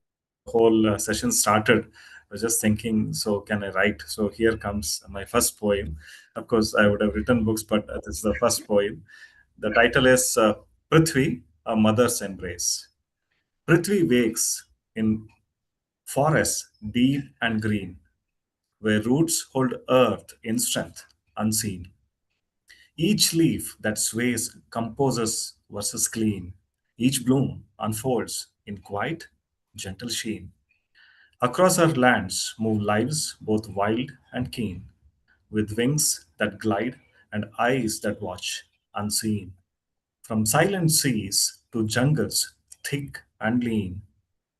whole session started, I was just thinking, so can I write? So here comes my first poem. Of course, I would have written books, but this is the first poem. The title is Prithvi, a Mother's Embrace. Prithvi wakes in forests deep and green, where roots hold earth in strength unseen. Each leaf that sways composes versus clean. Each bloom unfolds in quiet, gentle sheen. Across our lands move lives both wild and keen, with wings that glide and eyes that watch unseen. From silent seas to jungles thick and lean,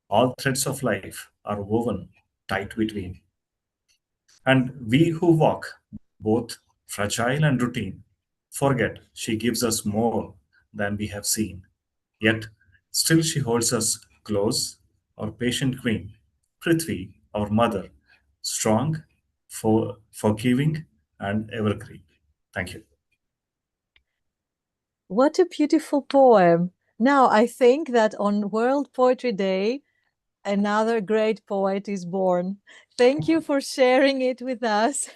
all threads of life are woven tight between. And we who walk both fragile and routine forget she gives us more than we have seen. Yet still she holds us close, our patient queen, Prithvi, our mother, strong, forgiving, and evergreen. Thank you. What a beautiful poem. Now, I think that on World Poetry Day, another great poet is born. Thank you for sharing it with us,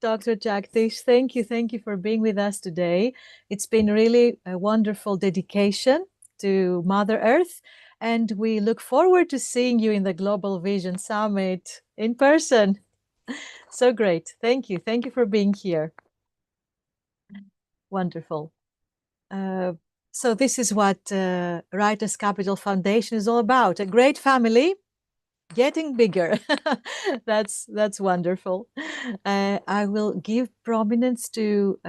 Dr. Jagdish. Thank you for being with us today. It's been really a wonderful dedication to Mother Earth, and we look forward to seeing you in the Global Vision Summit in person. So great. Thank you. Thank you for being here. Wonderful. So this is what Writers Capital Foundation is all about. A great family getting bigger. That's wonderful. I will give prominence to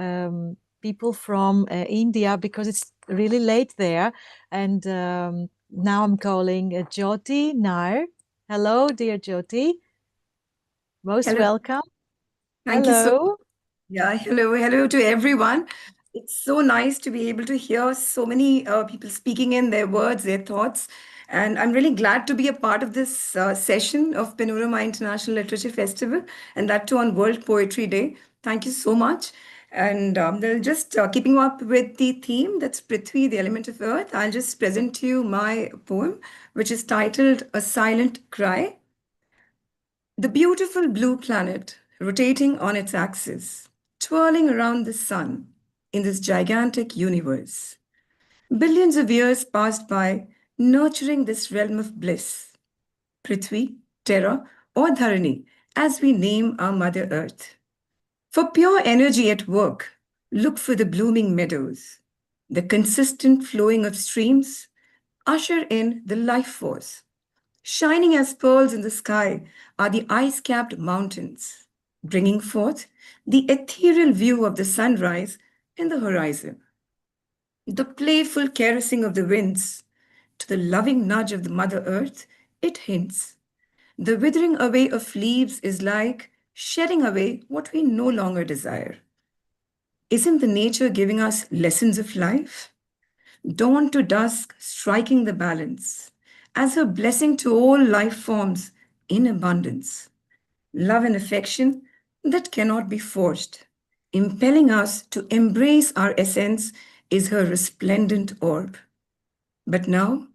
people from India because it's really late there. And now I'm calling Jyoti Nair. Hello, dear Jyoti. Most Hello. welcome. Thank you so Hello. Yeah, hello to everyone. It's so nice to be able to hear so many people speaking in their words, their thoughts. And I'm really glad to be a part of this session of Panorama International Literature Festival, and that too on World Poetry Day. Thank you so much. And they'll just keeping up with the theme, that's Prithvi, the element of earth. I'll just present to you my poem, which is titled A Silent Cry. The beautiful blue planet, rotating on its axis, twirling around the sun in this gigantic universe. Billions of years passed by, nurturing this realm of bliss. Prithvi, Terra, or Dharani, as we name our Mother Earth. For pure energy at work, look for the blooming meadows. The consistent flowing of streams usher in the life force. Shining as pearls in the sky are the ice-capped mountains, bringing forth the ethereal view of the sunrise in the horizon. The playful caressing of the winds, to the loving nudge of the Mother Earth, it hints. The withering away of leaves is like shedding away what we no longer desire. Isn't the nature giving us lessons of life? Dawn to dusk, striking the balance, as her blessing to all life forms in abundance. Love and affection that cannot be forced, impelling us to embrace our essence, is her resplendent orb. But now,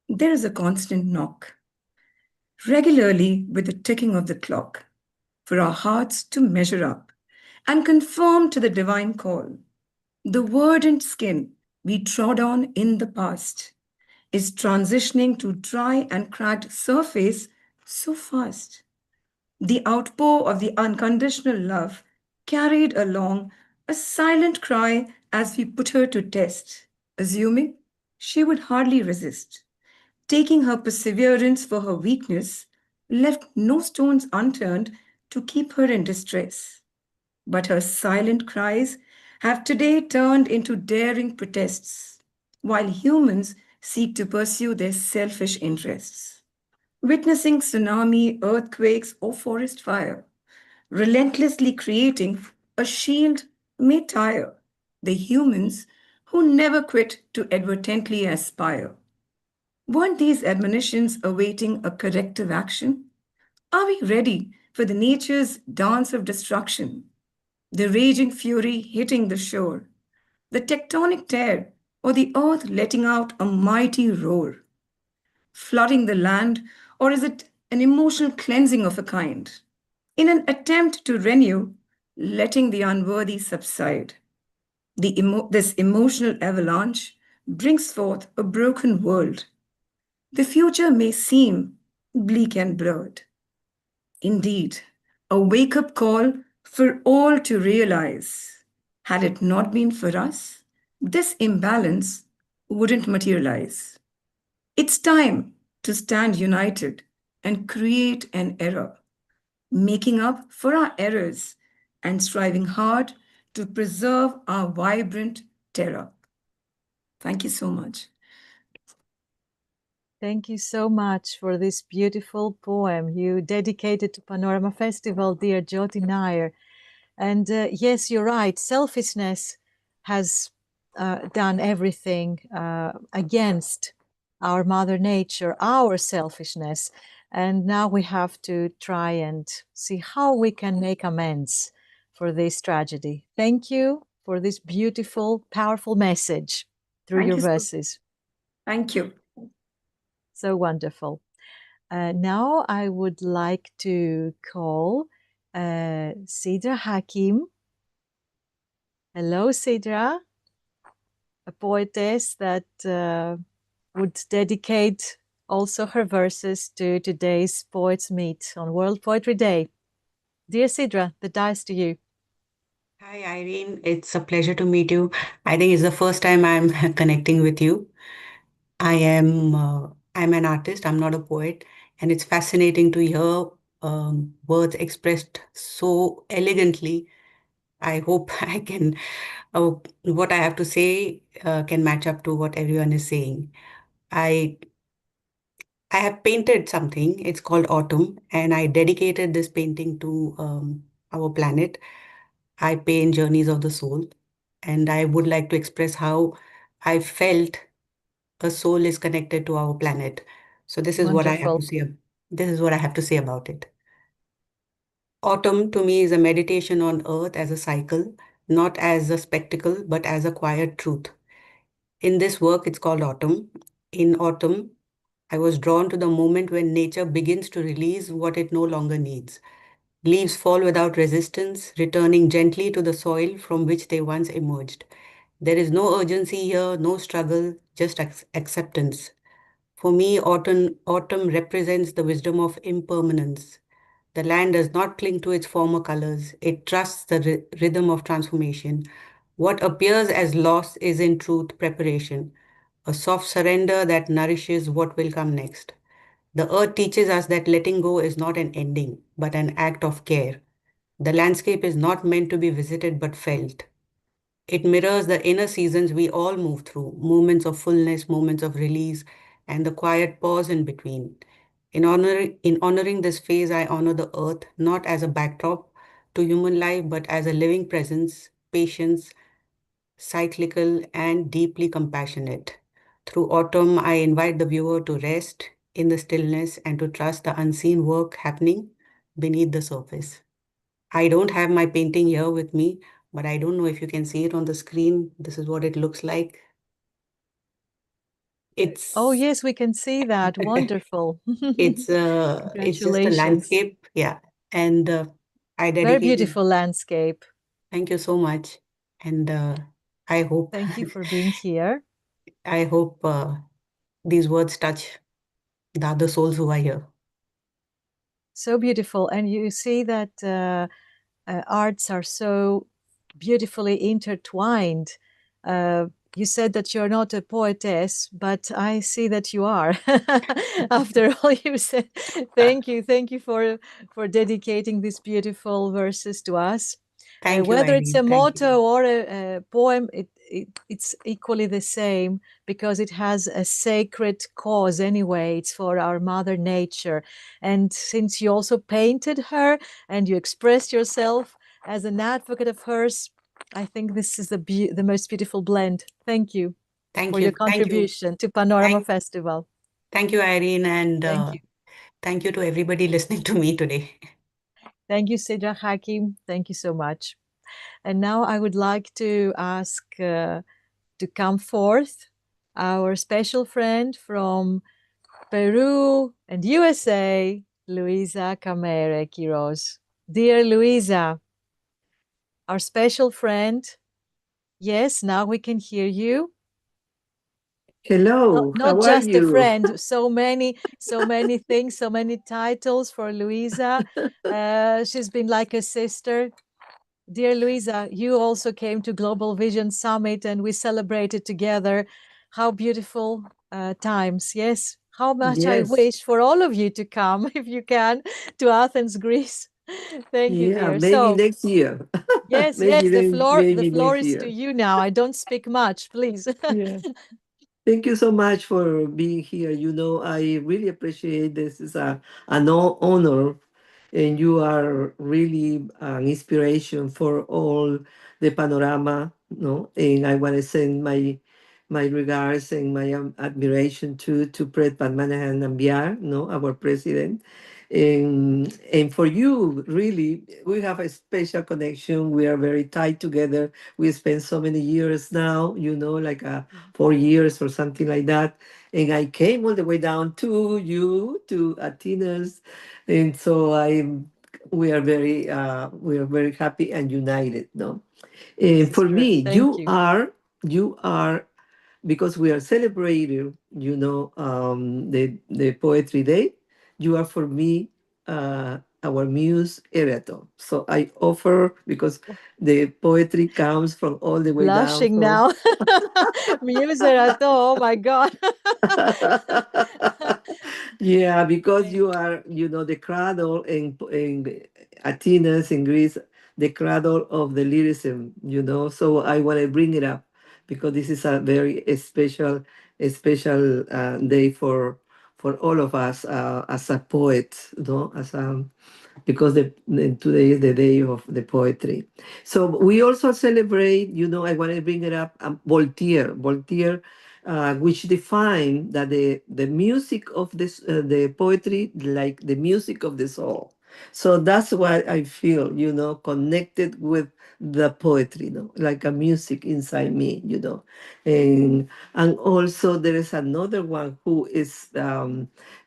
there is a constant knock, regularly with the ticking of the clock, for our hearts to measure up and conform to the divine call. The verdant skin we trod on in the past is transitioning to dry and cracked surface so fast. The outpour of the unconditional love carried along a silent cry as we put her to test, assuming she would hardly resist. Taking her perseverance for her weakness, left no stones unturned to keep her in distress. But her silent cries have today turned into daring protests, while humans seek to pursue their selfish interests. Witnessing tsunami, earthquakes, or forest fire, relentlessly creating a shield may tire the humans who never quit to advertently aspire. Weren't these admonitions awaiting a corrective action? Are we ready for the nature's dance of destruction? The raging fury hitting the shore, the tectonic tear, or the earth letting out a mighty roar? Flooding the land, or is it an emotional cleansing of a kind? In an attempt to renew, letting the unworthy subside. This emotional avalanche brings forth a broken world. The future may seem bleak and blurred. Indeed, a wake up call for all to realize, had it not been for us, this imbalance wouldn't materialize. It's time to stand united and create an era, making up for our errors and striving hard to preserve our vibrant terra. Thank you so much. Thank you so much for this beautiful poem you dedicated to Panorama Festival, dear Jyoti Nair. And yes, you're right, selfishness has done everything against our Mother Nature, our selfishness. And now we have to try and see how we can make amends for this tragedy. Thank you for this beautiful, powerful message through Thank your you so verses. Thank you. So wonderful. Now I would like to call Sidra Hakim. Hello, Sidra, a poetess that would dedicate also her verses to today's Poets Meet on World Poetry Day. Dear Sidra, the dice to you. Hi, Irene. It's a pleasure to meet you. I think it's the first time I'm connecting with you. I'm an artist. I'm not a poet, and it's fascinating to hear words expressed so elegantly. I hope I can, what I have to say can match up to what everyone is saying. I I have painted something. It's called Autumn, and I dedicated this painting to our planet. I paint journeys of the soul, and I would like to express how I felt a soul is connected to our planet. So this is what I have to Wonderful. say. This is what I have to say about it. Autumn to me is a meditation on earth as a cycle, not as a spectacle, but as a quiet truth. In this work, it's called Autumn. In autumn, I was drawn to the moment when nature begins to release what it no longer needs. Leaves fall without resistance, returning gently to the soil from which they once emerged. There is no urgency here, no struggle, just acceptance. For me, autumn represents the wisdom of impermanence. The land does not cling to its former colors, it trusts the rhythm of transformation. What appears as loss is in truth preparation, a soft surrender that nourishes what will come next. The earth teaches us that letting go is not an ending, but an act of care. The landscape is not meant to be visited but felt. It mirrors the inner seasons we all move through, moments of fullness, moments of release, and the quiet pause in between. In honoring this phase, I honor the earth not as a backdrop to human life, but as a living presence, patience, cyclical, and deeply compassionate. Through autumn, I invite the viewer to rest in the stillness and to trust the unseen work happening beneath the surface. I don't have my painting here with me, but I don't know if you can see it on the screen. This is what it looks like. Oh, It's yes, we can see that. Wonderful. it's just a Congratulations. landscape, yeah. And I Very dedicated. beautiful landscape. Thank you so much, and I hope Thank you for being here. I hope these words touch the other souls who are here. So beautiful. And you see that arts are so beautifully intertwined. You said that you're not a poetess, but I see that you are. After all you said, thank you for dedicating these beautiful verses to us. Thank you, Whether it's a Irene. Thank you. motto or a poem, it's equally the same because it has a sacred cause anyway. It's for our Mother Nature. And since you also painted her and you expressed yourself as an advocate of hers, I think this is the most beautiful blend. Thank you Thank for your you. Thank you. contribution to Panorama Thank, Festival. thank you, Irene, and Thank you. thank you to everybody listening to me today. Thank you, Sidra Hakim. Thank you so much. And now I would like to ask to come forth our special friend from Peru and USA, Luisa Camere Quiroz. Dear Luisa, our special friend, yes, now we can hear you. Hello, Not how are just a you? friend, so many things, so many titles for Luisa. She's been like a sister. Dear Luisa, you also came to Global Vision Summit and we celebrated together. How beautiful times. Yes, how much I Yes. wish for all of you to come, if you can, to Athens, Greece. Thank you, Yeah, dear. maybe So, next year. yes, Maybe the maybe floor next is to year. you now. I don't speak much, please. Yeah. Thank you so much for being here. You know, I really appreciate this. It's an honor, and you are really an inspiration for all the panorama. No, and I want to send my regards and my admiration to Pret Padmanahan Nambiar, no, our president, And for you, really, we have a special connection. We are very tied together. We spent so many years now, like 4 years or something like that. And I came all the way down to you, to Athena's. And so we are very happy and united, no? And This is for great. me, Thank you are because we are celebrating, the Poetry Day. You are for me our muse Ereto. So I offer because the poetry comes from all the way down Blushing from. now. Muserato, oh my God. Yeah, because you are, the cradle in Athens in Greece, the cradle of the lyricism, So I want to bring it up because this is a very special day for all of us as a poet, because today is the day of the poetry. So we also celebrate, I want to bring it up, Voltaire. Voltaire, which defined that the music of the poetry, like the music of the soul. So that's why I feel, connected with the poetry, like a music inside me, and also there is another one who is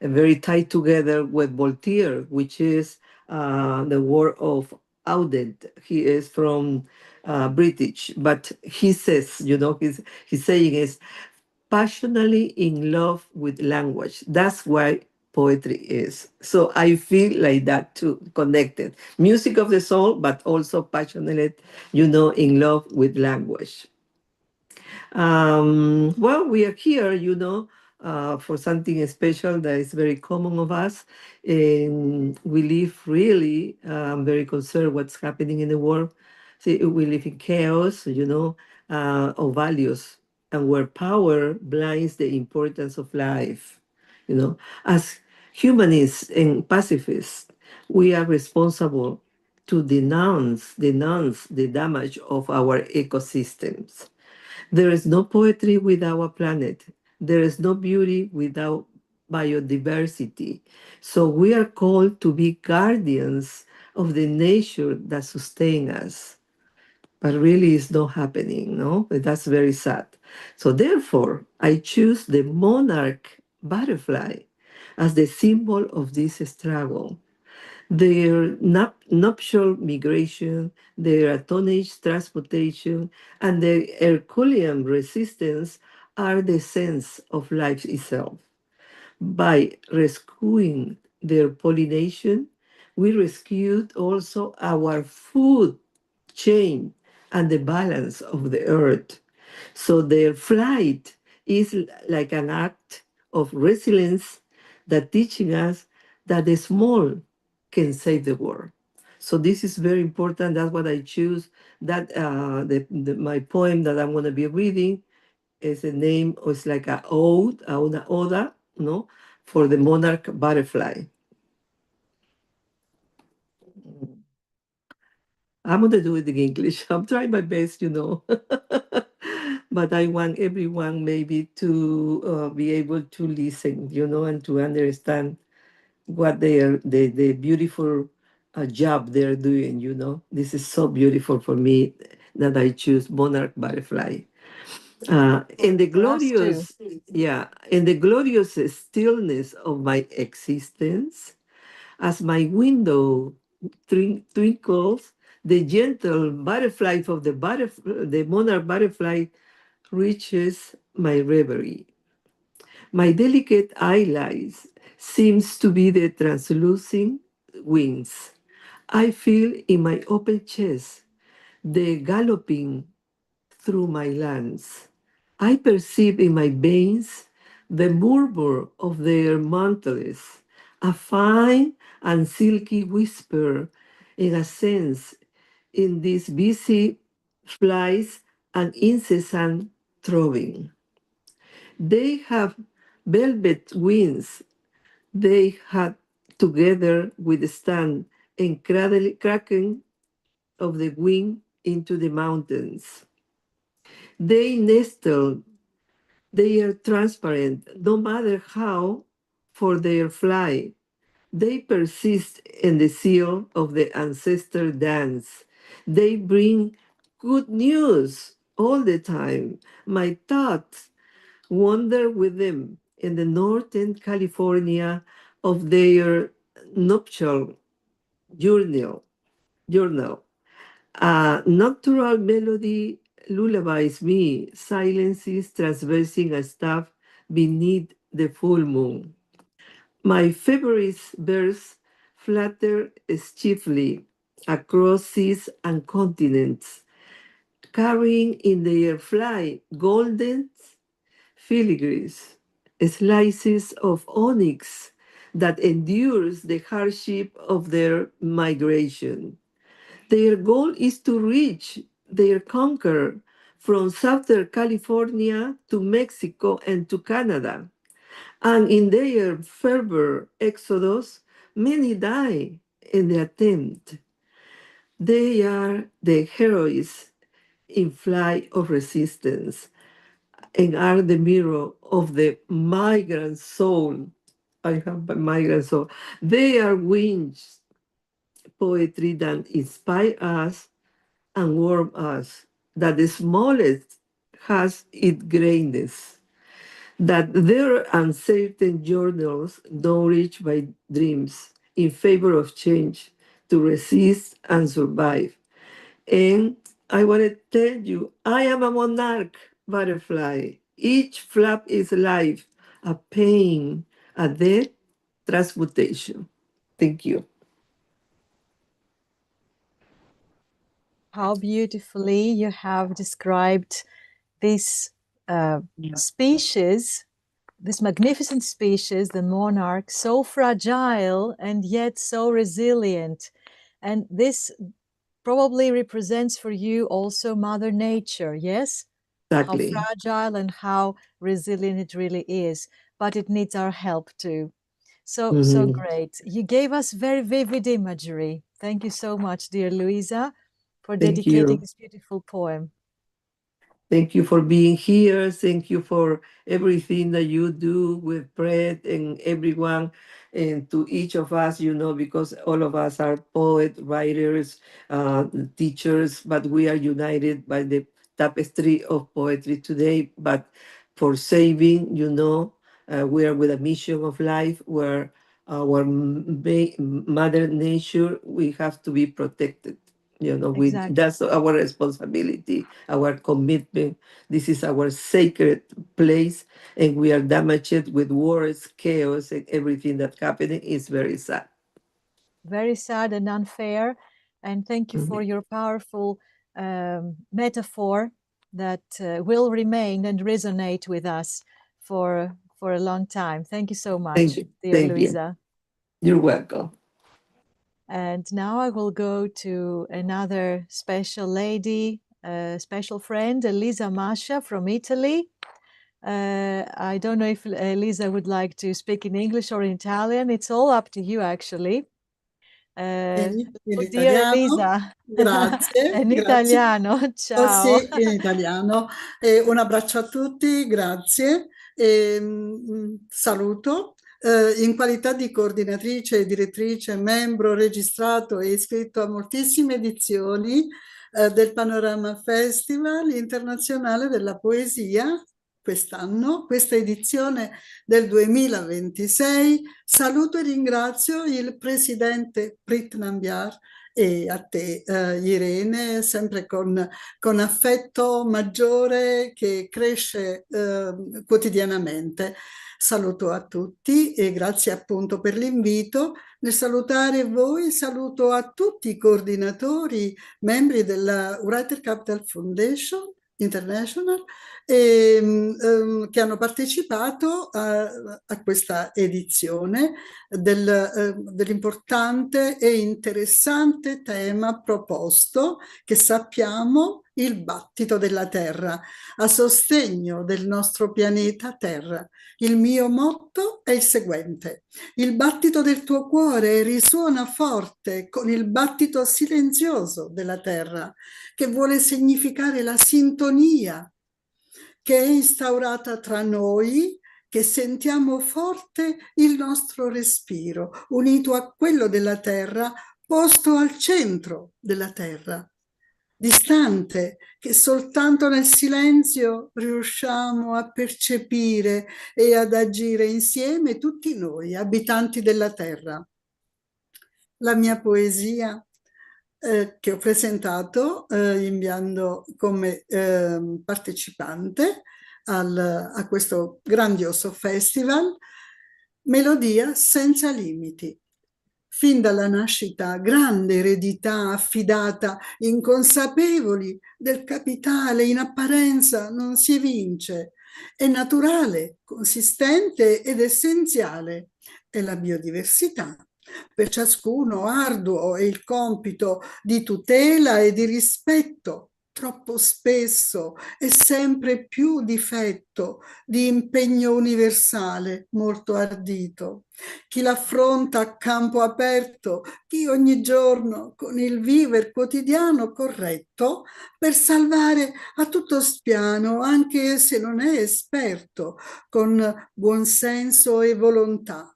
very tied together with Voltaire, which is the word of Audent. He is from British, but he says, he's saying is passionately in love with language. That's why poetry is. So I feel like that too, connected. Music of the soul, but also passionate, in love with language. Well, we are here, for something special that is very common of us. And we live really very concerned what's happening in the world. See, we live in chaos, of values, and where power blinds the importance of life. As humanists and pacifists, we are responsible to denounce the damage of our ecosystems. There is no poetry without a planet. There is no beauty without biodiversity. So we are called to be guardians of the nature that sustain us. But really it's not happening, no? That's very sad. So therefore, I choose the monarch butterfly as the symbol of this struggle. Their nuptial migration, their tonnage transportation, and their Herculean resistance are the sense of life itself. By rescuing their pollination, we rescued also our food chain and the balance of the earth. So their flight is like an act of resilience that teaching us that the small can save the world. So this is very important. That's what I choose. That my poem that I'm going to be reading is a name. It's like a ode, una oda, no, for the monarch butterfly. I'm going to do it in English. I'm trying my best, but I want everyone maybe to be able to listen, and to understand what the beautiful job they're doing, This is so beautiful for me that I choose monarch butterfly. In the for us too. glorious, yeah, in the glorious stillness of my existence, as my window twinkles, the gentle butterfly of the monarch butterfly reaches my reverie. My delicate eyelids seems to be the translucent wings. I feel in my open chest the galloping through my lungs. I perceive in my veins the murmur of their mantles, a fine and silky whisper, in a sense, in these busy flies and incessant throbbing. They have velvet wings. They had together withstand and cracking of the wing into the mountains. They nestle, they are transparent, no matter how, for their fly. They persist in the seal of the ancestor dance. They bring good news all the time. My thoughts wander with them in the northern California of their nuptial journal. A nocturnal melody lullabies me, silences traversing a staff beneath the full moon. My favorite birds flutter stiffly across seas and continents, carrying in their flight golden filigrees, slices of onyx that endures the hardship of their migration. Their goal is to reach their conqueror from Southern California to Mexico and to Canada. And in their fervor exodus, many die in the attempt. They are the heroes in flight of resistance and are the mirror of the migrant soul. I have a migrant soul. They are wings poetry that inspire us and warm us, that the smallest has its greatness, that their uncertain journals nourished by dreams in favor of change to resist and survive. And I want to tell you, I am a monarch butterfly. Each flap is life, a pain, a death, transmutation. Thank you. How beautifully you have described this species, this magnificent species, the monarch, so fragile and yet so resilient. And this probably represents for you also Mother Nature, yes? Exactly. How fragile and how resilient it really is, but it needs our help too. So great. You gave us very vivid imagery. Thank you so much, dear Luisa, for Thank dedicating you. this beautiful poem. Thank you for being here. Thank you for everything that you do with Fred and everyone, and to each of us, because all of us are poets, writers, teachers, but we are united by the tapestry of poetry today. But for saving, we are with a mission of life where our mother nature, we have to be protected. Exactly. That's our responsibility, our commitment. This is our sacred place, and we are damaged with wars, chaos, and everything that's happening is very sad. Very sad and unfair. And thank you for your powerful metaphor that will remain and resonate with us for a long time. Thank you so much, Thank you. dear Thank you. Luisa. You're welcome. And now I will go to another special lady, special friend, Elisa Mascia from Italy. I don't know if Elisa would like to speak in English or in Italian. It's all up to you, actually. In Dear italiano, Elisa, grazie, in grazie. italiano, Oh ciao. sì, in italiano. Un abbraccio a tutti, grazie. Saluto. In qualità di coordinatrice, direttrice, membro registrato e iscritto a moltissime edizioni del Panorama Festival internazionale della poesia, quest'anno, questa edizione del 2026, saluto e ringrazio il presidente Prit Nambiar e a te, Irene, sempre con affetto maggiore che cresce quotidianamente. Saluto a tutti e grazie appunto per l'invito. Nel salutare voi, saluto a tutti i coordinatori, membri della Writer Capital Foundation International che hanno partecipato a questa edizione dell'importante e interessante tema proposto, che sappiamo, il battito della Terra, a sostegno del nostro pianeta Terra. Il mio motto è il seguente: il battito del tuo cuore risuona forte con il battito silenzioso della Terra, che vuole significare la sintonia che è instaurata tra noi, che che sentiamo forte il nostro respiro, unito a quello della terra, posto al centro della terra, distante, che soltanto nel silenzio riusciamo a percepire e ad agire insieme tutti noi, abitanti della terra. La mia poesia che ho presentato inviando come partecipante a questo grandioso festival, Melodia senza limiti. Fin dalla nascita, grande eredità affidata, inconsapevoli del capitale, in apparenza non si evince. È naturale, consistente ed essenziale. È la biodiversità. Per ciascuno arduo è il compito di tutela e di rispetto, troppo spesso e sempre più difetto, di impegno universale molto ardito. Chi l'affronta a campo aperto, chi ogni giorno con il viver quotidiano corretto per salvare a tutto spiano, anche se non è esperto, con buonsenso e volontà.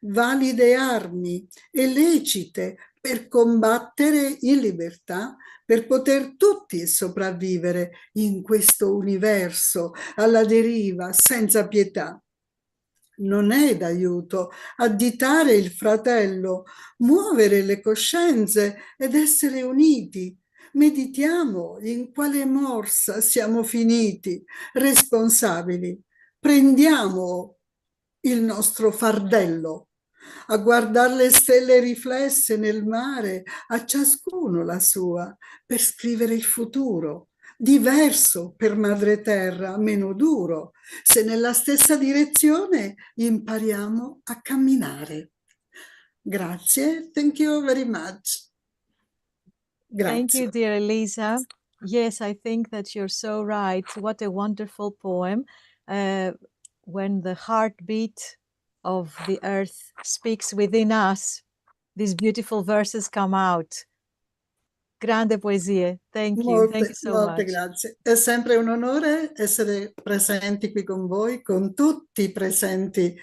Valide armi e lecite per combattere in libertà, per poter tutti sopravvivere in questo universo alla deriva senza pietà. Non è d'aiuto additare il fratello, muovere le coscienze ed essere uniti. Meditiamo in quale morsa siamo finiti, responsabili. Prendiamo il nostro fardello, a guardare le stelle riflesse nel mare, a ciascuno la sua, per scrivere il futuro, diverso per madre terra, meno duro, se nella stessa direzione impariamo a camminare. Grazie, thank you very much. Grazie. Thank you, dear Elisa. Yes, I think that you're so right. What a wonderful poem. When the heartbeat of the earth speaks within us, these beautiful verses come out. Grande poesie. Thank you. Thank you so Molte much. grazie. È sempre un onore essere presenti qui con voi, con tutti i presenti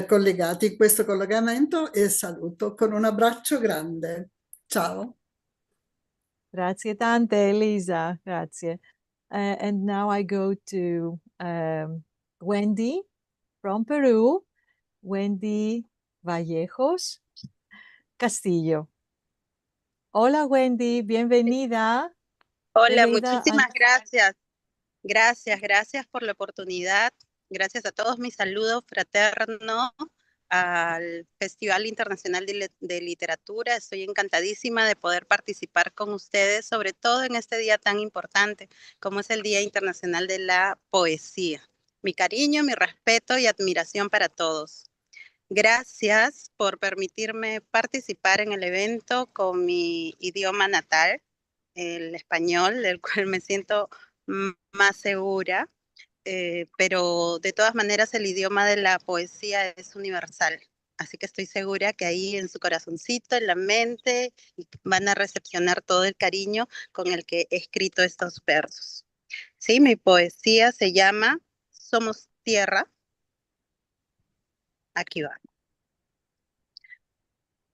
collegati in questo collegamento, e saluto con un abbraccio grande. Ciao. Grazie tante, Elisa. Grazie. And now I go to Wendy from Peru. Wendy Vallejos Castillo. Hola, Wendy. Bienvenida. Hola, Bienvenida muchísimas gracias. Gracias por la oportunidad. Gracias a todos. Mi saludo fraterno al Festival Internacional de Literatura. Estoy encantadísima de poder participar con ustedes, sobre todo en este día tan importante como es el Día Internacional de la Poesía. Mi cariño, mi respeto y admiración para todos. Gracias por permitirme participar en el evento con mi idioma natal, el español, del cual me siento más segura, pero de todas maneras el idioma de la poesía es universal. Así que estoy segura que ahí en su corazoncito, en la mente, van a recepcionar todo el cariño con el que he escrito estos versos. Sí, mi poesía se llama Somos Tierra. Aquí va.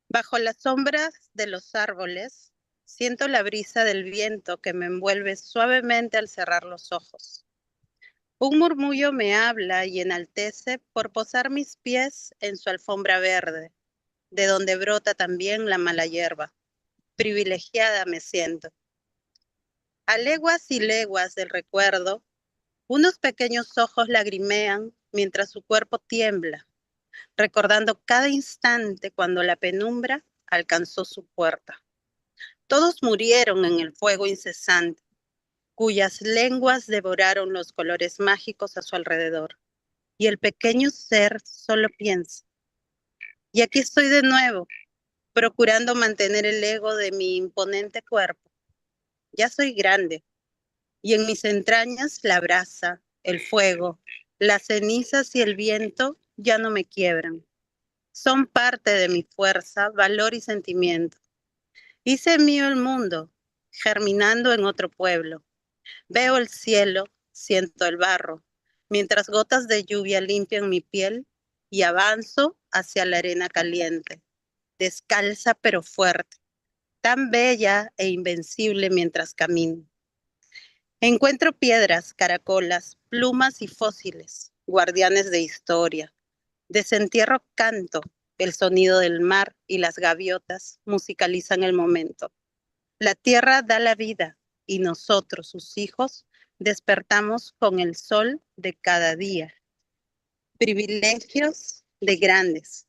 Bajo las sombras de los árboles, siento la brisa del viento que me envuelve suavemente al cerrar los ojos. Un murmullo me habla y enaltece por posar mis pies en su alfombra verde, de donde brota también la mala hierba. Privilegiada me siento. A leguas y leguas del recuerdo, unos pequeños ojos lagrimean mientras su cuerpo tiembla, recordando cada instante cuando la penumbra alcanzó su puerta. Todos murieron en el fuego incesante, cuyas lenguas devoraron los colores mágicos a su alrededor. Y el pequeño ser solo piensa. Y aquí estoy de nuevo, procurando mantener el ego de mi imponente cuerpo. Ya soy grande, y en mis entrañas la brasa, el fuego, las cenizas y el viento ya no me quiebran. Son parte de mi fuerza, valor y sentimiento. Hice mío el mundo, germinando en otro pueblo. Veo el cielo, siento el barro. mientras gotas de lluvia limpian mi piel y avanzo hacia la arena caliente, descalza pero fuerte, tan bella e invencible mientras camino. Encuentro piedras, caracolas, plumas y fósiles, guardianes de historia. Desentierro canto, el sonido del mar y las gaviotas musicalizan el momento. La tierra da la vida y nosotros, sus hijos, despertamos con el sol de cada día. Privilegios de grandes.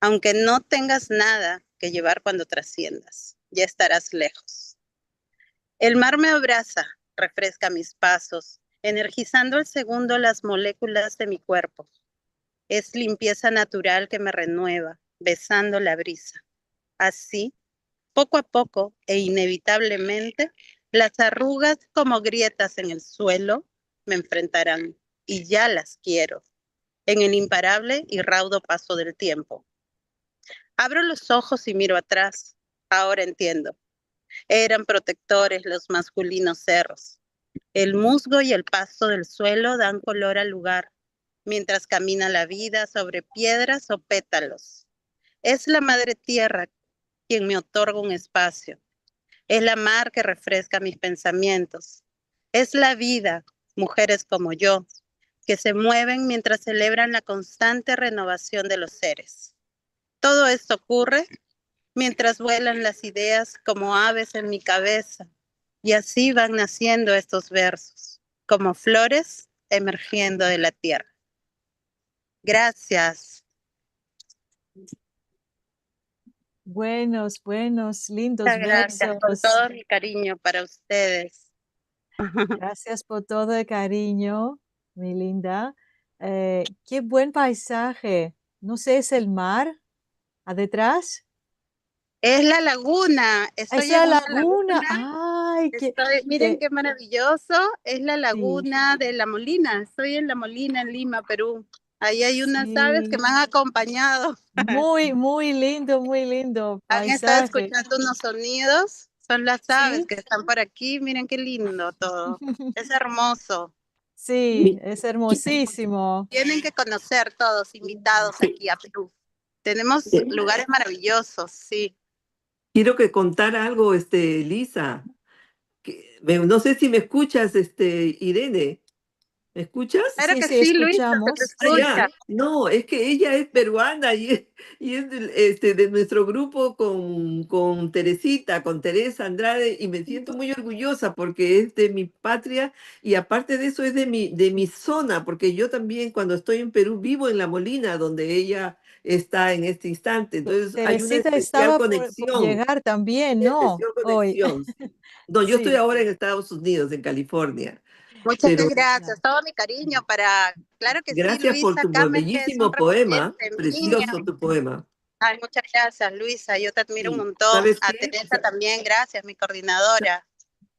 Aunque no tengas nada que llevar cuando trasciendas, ya estarás lejos. El mar me abraza, refresca mis pasos, energizando al segundo las moléculas de mi cuerpo. Es limpieza natural que me renueva, besando la brisa. Así, poco a poco e inevitablemente, las arrugas como grietas en el suelo me enfrentarán, y ya las quiero, en el imparable y raudo paso del tiempo. Abro los ojos y miro atrás. Ahora entiendo. Eran protectores los masculinos cerros. El musgo y el pasto del suelo dan color al lugar, mientras camina la vida sobre piedras o pétalos. Es la madre tierra quien me otorga un espacio. Es la mar que refresca mis pensamientos. Es la vida, mujeres como yo, que se mueven mientras celebran la constante renovación de los seres. Todo esto ocurre mientras vuelan las ideas como aves en mi cabeza, y así van naciendo estos versos, como flores emergiendo de la tierra. Gracias. Buenos, lindos Muchas gracias con versos. todo mi cariño para ustedes. Gracias por todo el cariño, mi linda. Qué buen paisaje. No sé, ¿es el mar adetrás? Es la laguna, Es estoy la en una laguna. laguna. Ay, Miren qué maravilloso, es la sí, laguna de La Molina. Estoy en La Molina, en Lima, Perú. Ahí hay unas aves que sí. me han acompañado. Muy lindo Han estado paisaje. escuchando unos sonidos. Son las aves Sí. que están por aquí. Miren qué lindo todo. Es hermoso. Sí, es hermosísimo. Tienen que conocer todos, invitados aquí a Perú. Tenemos lugares maravillosos, sí. Quiero que contar algo, Lisa. No sé si me escuchas, Irene. ¿Me escuchas? Claro que Sí, sí, Luisa, se te escuchamos. Ah, Sí, ya. escucha. No, es que ella es peruana y es de nuestro grupo con Teresita, con Teresa Andrade, y me siento muy orgullosa porque es de mi patria y aparte de eso es de mi zona, porque yo también cuando estoy en Perú vivo en La Molina, donde ella está en este instante. Entonces hay una Teresita especial estaba por conexión, llegar también, una ¿no? especial Hoy. conexión. No, yo estoy Sí. ahora en Estados Unidos, en California, Muchas pero gracias. Todo mi cariño para... Claro que sí, gracias por Luisa tu Camen, que es un bellísimo poema, referente, mi niña. precioso tu poema. Ay, muchas gracias, Luisa. Yo te admiro un Y montón. ¿sabes A qué? Teresa también, gracias, mi coordinadora.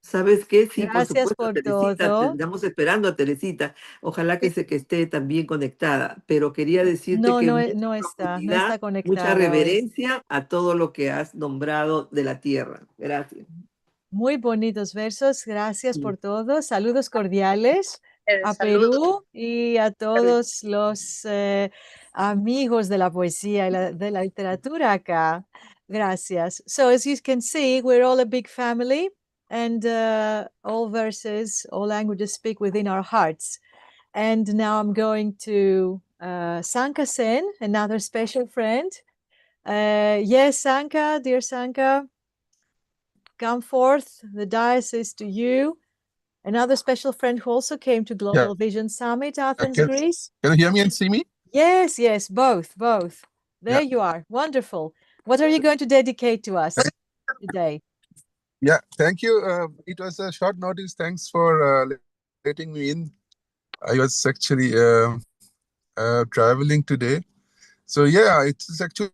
¿Sabes qué? Sí, por Gracias supuesto, por Teresita, todo. estamos esperando a Teresita. Ojalá que esté también conectada, pero quería decirte No, que no, mucha no profundidad, está mucha conectada hoy. reverencia a todo lo que has nombrado de la tierra. Gracias. Muy bonitos versos, gracias por todo. Saludos cordiales a Saludos. Perú y a todos los amigos de la poesía y de la literatura acá. Gracias. So as you can see, we're all a big family and all verses, all languages speak within our hearts. And now I'm going to Sanka Sen, another special friend. Yes, Sanka, dear Sanka. Come forth, the diocese to you. Another special friend who also came to Global Vision Summit, Athens, Greece. Can you hear me and see me? Yes, both. There you are. Wonderful. What are you going to dedicate to us today? Yeah, thank you. It was a short notice. Thanks for letting me in. I was actually traveling today. So yeah, it's actually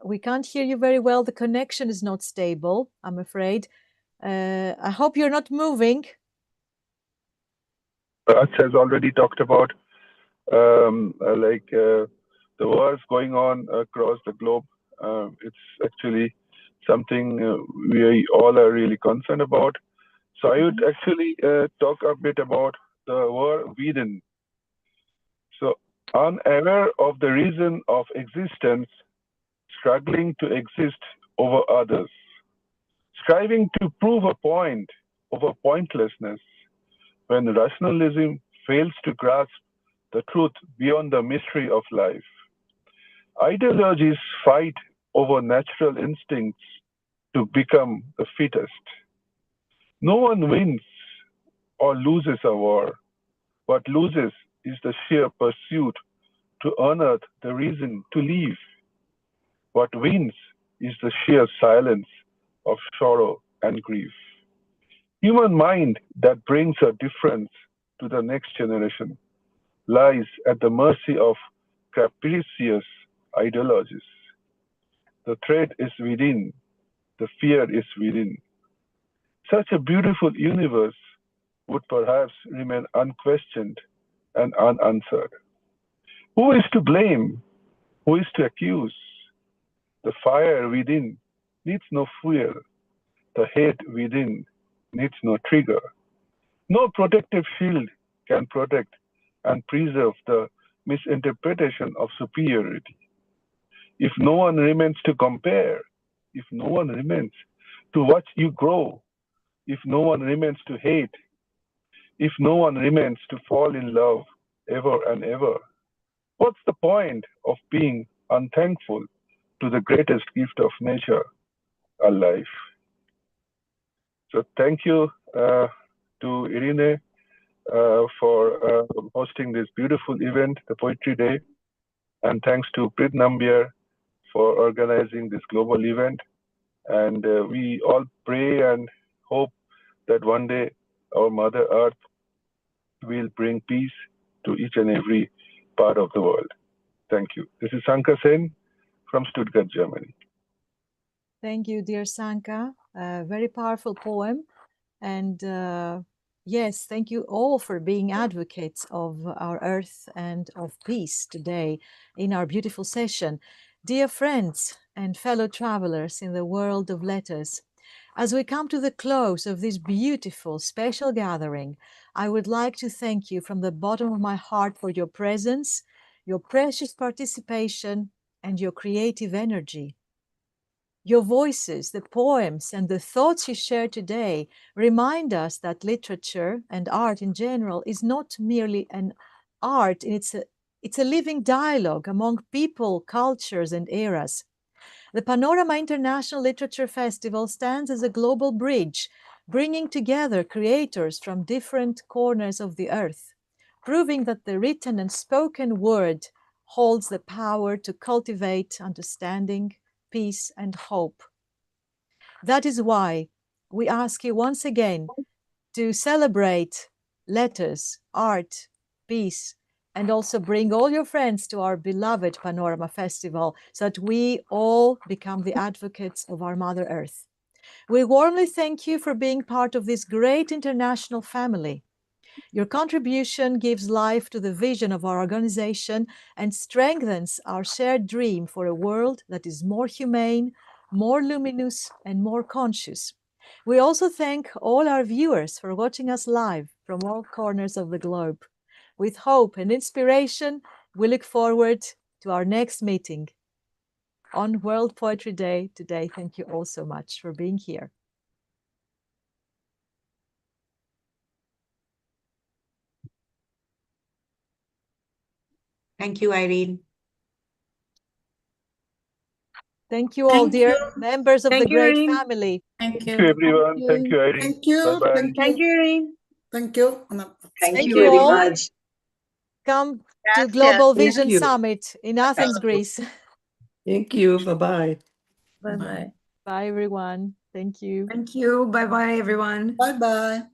We can't hear you very well. The connection is not stable, I'm afraid. I hope you're not moving. us has already talked about the wars going on across the globe. It's actually something we all are really concerned about. So I would actually talk a bit about the word within. So unaware of the reason of existence, struggling to exist over others, striving to prove a point over pointlessness, when rationalism fails to grasp the truth beyond the mystery of life. Ideologies fight over natural instincts to become the fittest. No one wins or loses a war. What loses is the sheer pursuit to unearth the reason to live. What wins is the sheer silence of sorrow and grief. Human mind that brings a difference to the next generation lies at the mercy of capricious ideologies. The threat is within, the fear is within. Such a beautiful universe would perhaps remain unquestioned and unanswered. Who is to blame? Who is to accuse? The fire within needs no fuel. The hate within needs no trigger. No protective shield can protect and preserve the misinterpretation of superiority. If no one remains to compare, if no one remains to watch you grow, if no one remains to hate, if no one remains to fall in love ever and ever, what's the point of being unthankful to the greatest gift of nature, our life? So thank you to Irene for hosting this beautiful event, the Poetry Day, and thanks to Prit Nambiar for organizing this global event. And we all pray and hope that one day our Mother Earth will bring peace to each and every part of the world. Thank you. This is Sanka Sen from Stuttgart, Germany. Thank you, dear Sanka. Very powerful poem. And yes, thank you all for being advocates of our earth and of peace today in our beautiful session. Dear friends and fellow travelers in the world of letters, as we come to the close of this beautiful special gathering, I would like to thank you from the bottom of my heart for your presence, your precious participation, and your creative energy. Your voices, the poems, and the thoughts you share today remind us that literature and art in general is not merely an art, it's a living dialogue among people, cultures, and eras. The Panorama International Literature Festival stands as a global bridge, bringing together creators from different corners of the earth, proving that the written and spoken word holds the power to cultivate understanding, peace, and hope. That is why we ask you once again to celebrate letters, art, peace, and also bring all your friends to our beloved Panorama Festival so that we all become the advocates of our Mother Earth. We warmly thank you for being part of this great international family. Your contribution gives life to the vision of our organization and strengthens our shared dream for a world that is more humane, more luminous, and more conscious. We also thank all our viewers for watching us live from all corners of the globe. With hope and inspiration, we look forward to our next meeting on World Poetry Day today. Thank you all so much for being here. Thank you, Irene. Thank you all, dear members of the great family. Thank you, everyone. Thank you, Irene. Thank you. Bye-bye. Thank you, Irene. Thank you. Thank you very much. Come to Gracias. Global Thank Vision you. Summit in Athens, Greece. Thank you. Bye-bye. Bye-bye. Bye, everyone. Thank you. Thank you. Bye-bye, everyone. Bye-bye.